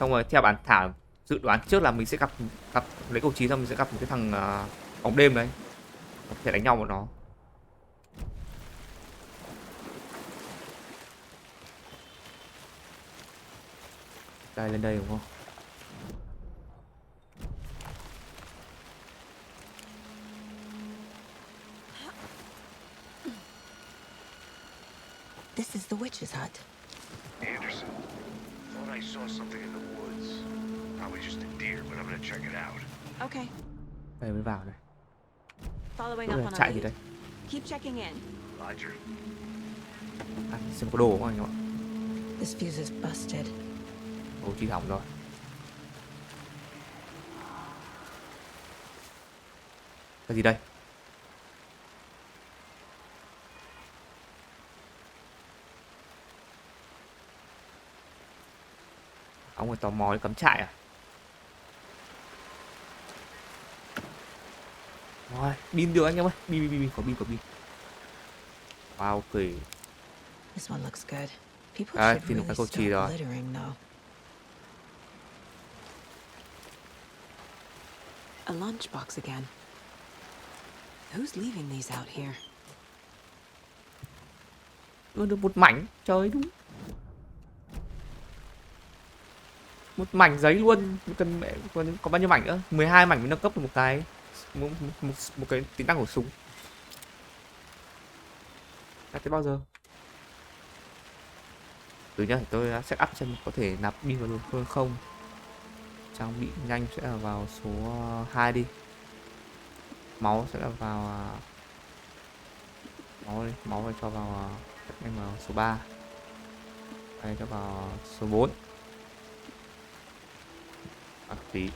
Xong rồi theo bản thảo dự đoán trước là mình sẽ gặp lấy cầu trí xong mình sẽ gặp một cái thằng bóng đêm đấy. Có thể đánh nhau một nó. Đây, lên đây đúng không? This is the witch's hut. Anderson, thought I saw something in the woods. Probably just a deer, but I'm gonna check it out. Okay. Đây mới vào này. Following up on chạy our gì đây? lead. Keep checking in. Roger. À, xem có đồ không anh em ạ? This fuse is busted. Đồ chi hỏng rồi. Cái gì đây? Ông ấy tò mò đi cắm trại à? Rồi, pin được anh em ơi. Pin, có pin. Wow, kỳ. This one looks good. People should really stop littering though. A lunchbox again. Who's leaving these out here? Được một mảnh, trời đúng. Một mảnh giấy luôn, cần mẹ có bao nhiêu mảnh nữa? 12 mảnh mới nâng cấp được một cái một cái tính năng của súng. Đã tới bao giờ? Từ nhá, tôi set up xem có thể nạp pin vào được không. Trang bị nhanh sẽ là vào số 2 đi. Máu sẽ là vào máu này cho vào em vào số 3. Đây cho vào số 4. Tí.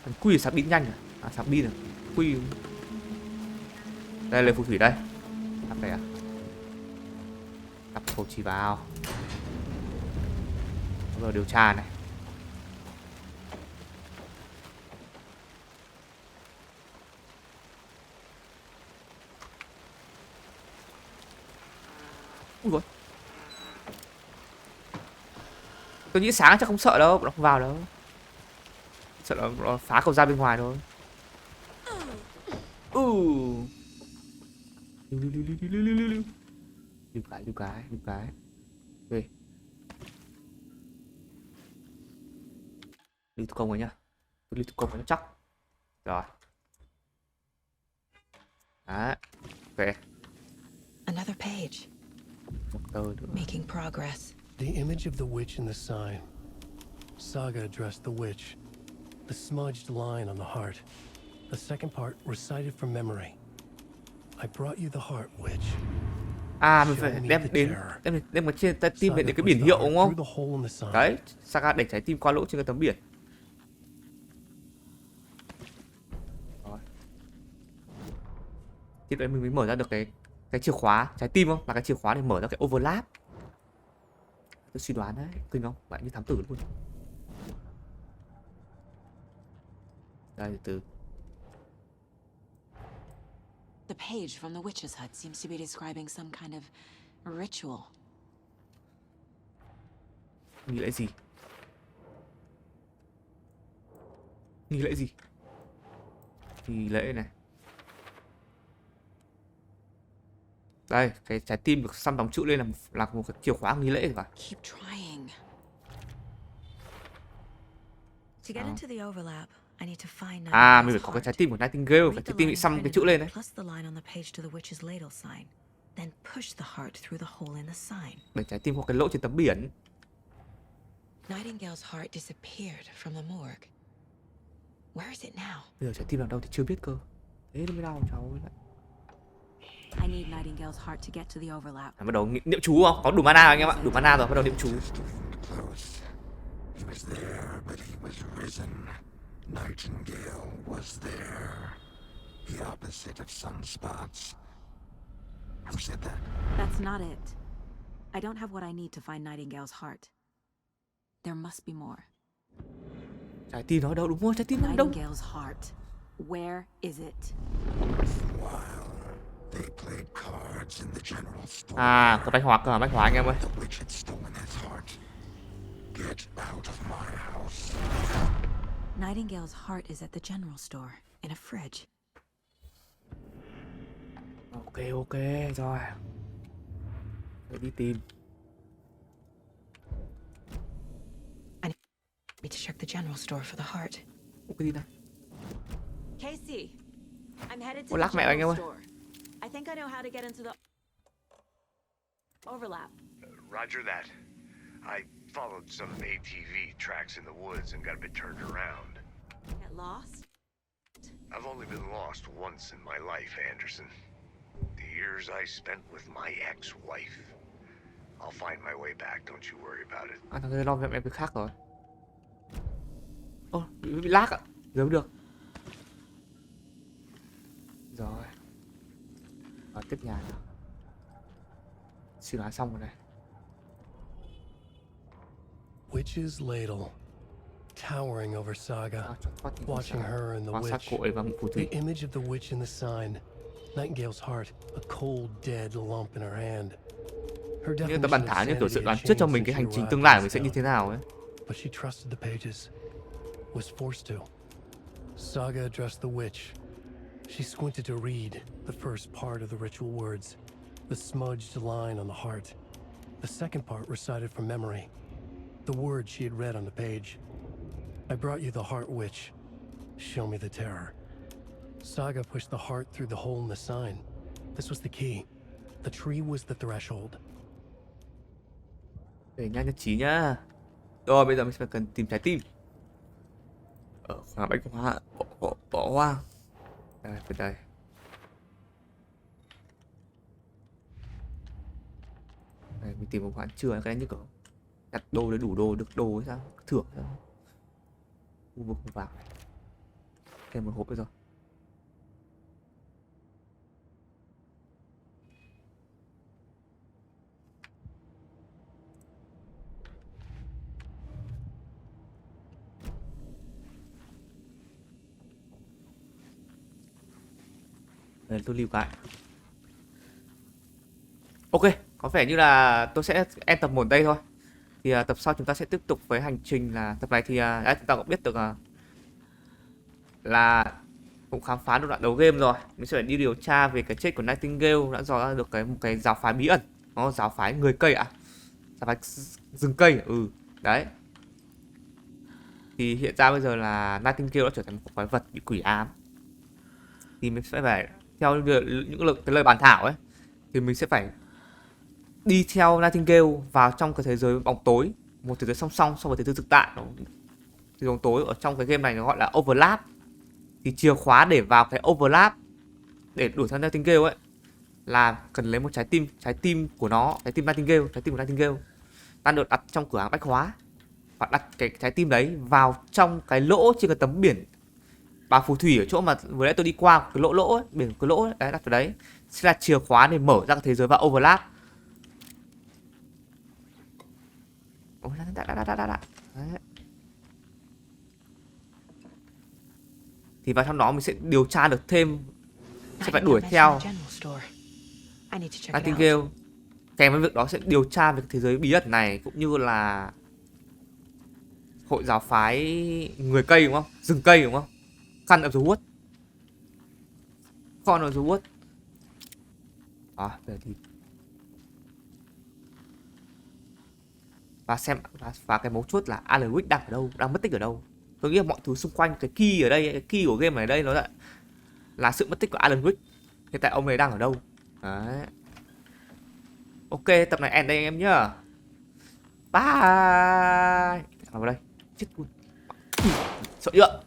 Thằng Quy sạc pin nhanh à? À sạc pin à? Quy. Đây là phù thủy đây. Lắp đây à? Lắp cầu chỉ vào. Rồi điều tra này. Ui dồi. Tôi nghĩ sáng chắc không sợ đâu, nó không vào đâu. Sợ là nó phá cầu ra bên ngoài thôi. Lưu cái. Ok. Lưu thủ công rồi nhá. Lưu thủ công nó chắc. Rồi. Đấy. Ok. Another page. Một tờ nữa. Making progress. The image of the witch in the sign. Saga addressed the witch. The smudged line on the heart. The second part recited from memory. I brought you the heart, witch. À, mình phải đem vào trên trái tim để cái biển hiệu đúng không? Đấy, Saga đẩy trái tim qua lỗ trên cái tấm biển. Rồi. Tiếp đấy mình mới mở ra được cái chìa khóa trái tim không? Là cái chìa khóa để mở ra cái overlap. Tôi suy đoán đấy, kinh không? Bạn như thám tử luôn. Đây, từ The page from the witch's hut seems to be describing some kind of ritual. Nghi lễ gì? Nghi lễ gì? Nghi lễ này. Đây, cái trái tim được xăm đóng chữ lên là một cái chìa khóa nghi lễ rồi. Keep trying. To get into the overlap, I need to find mình phải có cái trái tim của Nightingale, cái trái tim bị xăm cái chữ lên đấy. Để trái tim có cái lỗ trên tấm biển. Nightingale's heart disappeared from the morgue. Where is it now? Bây giờ trái tim ở đâu thì chưa biết cơ. Thế nó mới đau cháu ấy. I need Nightingale's heart to get to the overlap. Bắt đầu niệm chú không? Có đủ mana anh em ạ, đủ mana rồi, bắt đầu niệm chú. He was there, but he was risen. Nightingale was there. The opposite of sunspots. Who said that? That's not it. I don't have what I need to find Nightingale's heart. There must be more. Trái tim nó đâu, đúng rồi, trái tim nó đâu? Nightingale's heart. Where is it? While they played cards in the general store. Có bách hóa cơ, bách hóa anh em ơi. The witch had stolen his heart. Get out of my house. Nightingale's heart is at the general store, in a fridge. Ok, rồi. Để đi tìm. I need to check the general store for the heart. Ok đi nào. Casey, I'm headed to Ô, lắc the mẹ anh em general ơi. store. I think I know how to get into the overlap. Roger that. I followed some ATV tracks in the woods and got a bit turned around. Get lost? I've only been lost once in my life, Anderson. The years I spent with my ex-wife. I'll find my way back, don't you worry about it. Thằng kia lo việc em việc khác rồi. Ô, bị lag ạ. Giấu được. Rồi. Vào tiếp nhà nào. Suy đoán xong rồi này. Witch's ladle, towering over Saga, watching her and the witch. The image of the witch in the sign. Nightingale's heart, a cold, dead lump in her hand. Her definition of sanity changed since she arrived at Saga. But she trusted the pages, was forced to. Saga addressed the witch. She squinted to read the first part of the ritual words, the smudged line on the heart. The second part recited from memory. The word she had read on the page. I brought you the heart, witch. Show me the terror. Saga pushed the heart through the hole in the sign. This was the key. The tree was the threshold. Để nha, nhất trí nhá. Rồi bây giờ mình sẽ cần tìm trái tim. Bách hóa bỏ hoang. Đây, bên đây. Đây, mình tìm một khoản chưa cái này như kiểu đặt đồ để đủ đồ, được đồ hay sao? Thưởng sao? Khu vực không vào. Thêm một hộp nữa rồi. Đây tôi lưu cái. Ok, Có vẻ như là tôi sẽ end tập 1 đây thôi. Thì tập sau chúng ta sẽ tiếp tục với hành trình là tập này thì chúng ta cũng biết được là cũng khám phá được đoạn đầu game rồi. Mình sẽ phải đi điều tra về cái chết của Nightingale, đã dò ra được một cái giáo phái bí ẩn. Nó giáo phái người cây giáo phái rừng cây. Đấy. Thì hiện ra bây giờ là Nightingale đã trở thành một quái vật bị quỷ ám. Thì mình sẽ phải theo những cái lời bàn thảo ấy, thì mình sẽ phải đi theo Nightingale vào trong cái thế giới bóng tối, một thế giới song song so với thế giới thực tại. Thế giới bóng tối ở trong cái game này nó gọi là overlap. Thì chìa khóa để vào cái overlap, để đuổi theo Nightingale ấy, là cần lấy một trái tim của nó, trái tim của Nightingale đang được đặt trong cửa hàng bách hóa, và đặt cái trái tim đấy vào trong cái lỗ trên cái tấm biển bà phù thủy ở chỗ mà vừa nãy tôi đi qua, cái lỗ ấy, biển cái lỗ ấy, đấy, đặt vào đấy sẽ là chìa khóa để mở ra cái thế giới và overlap. Đấy. Thì vào trong đó mình sẽ điều tra được thêm, sẽ phải đuổi theo Nightingale. Kèm với việc đó sẽ điều tra về thế giới bí ẩn này, cũng như là hội giáo phái người cây, đúng không? Rừng cây, đúng không? Con of the Wood. Con of the Wood. Giờ thì và cái mấu chốt là Alan Wake đang ở đâu, đang mất tích ở đâu. Tôi nghĩ là mọi thứ xung quanh cái key ở đây, cái key của game này ở đây nó là sự mất tích của Alan Wake. Hiện tại ông này đang ở đâu? Đấy. Ok, tập này end đây anh em nhá. Bye. Vào đây. Chết luôn. Sợ chưa?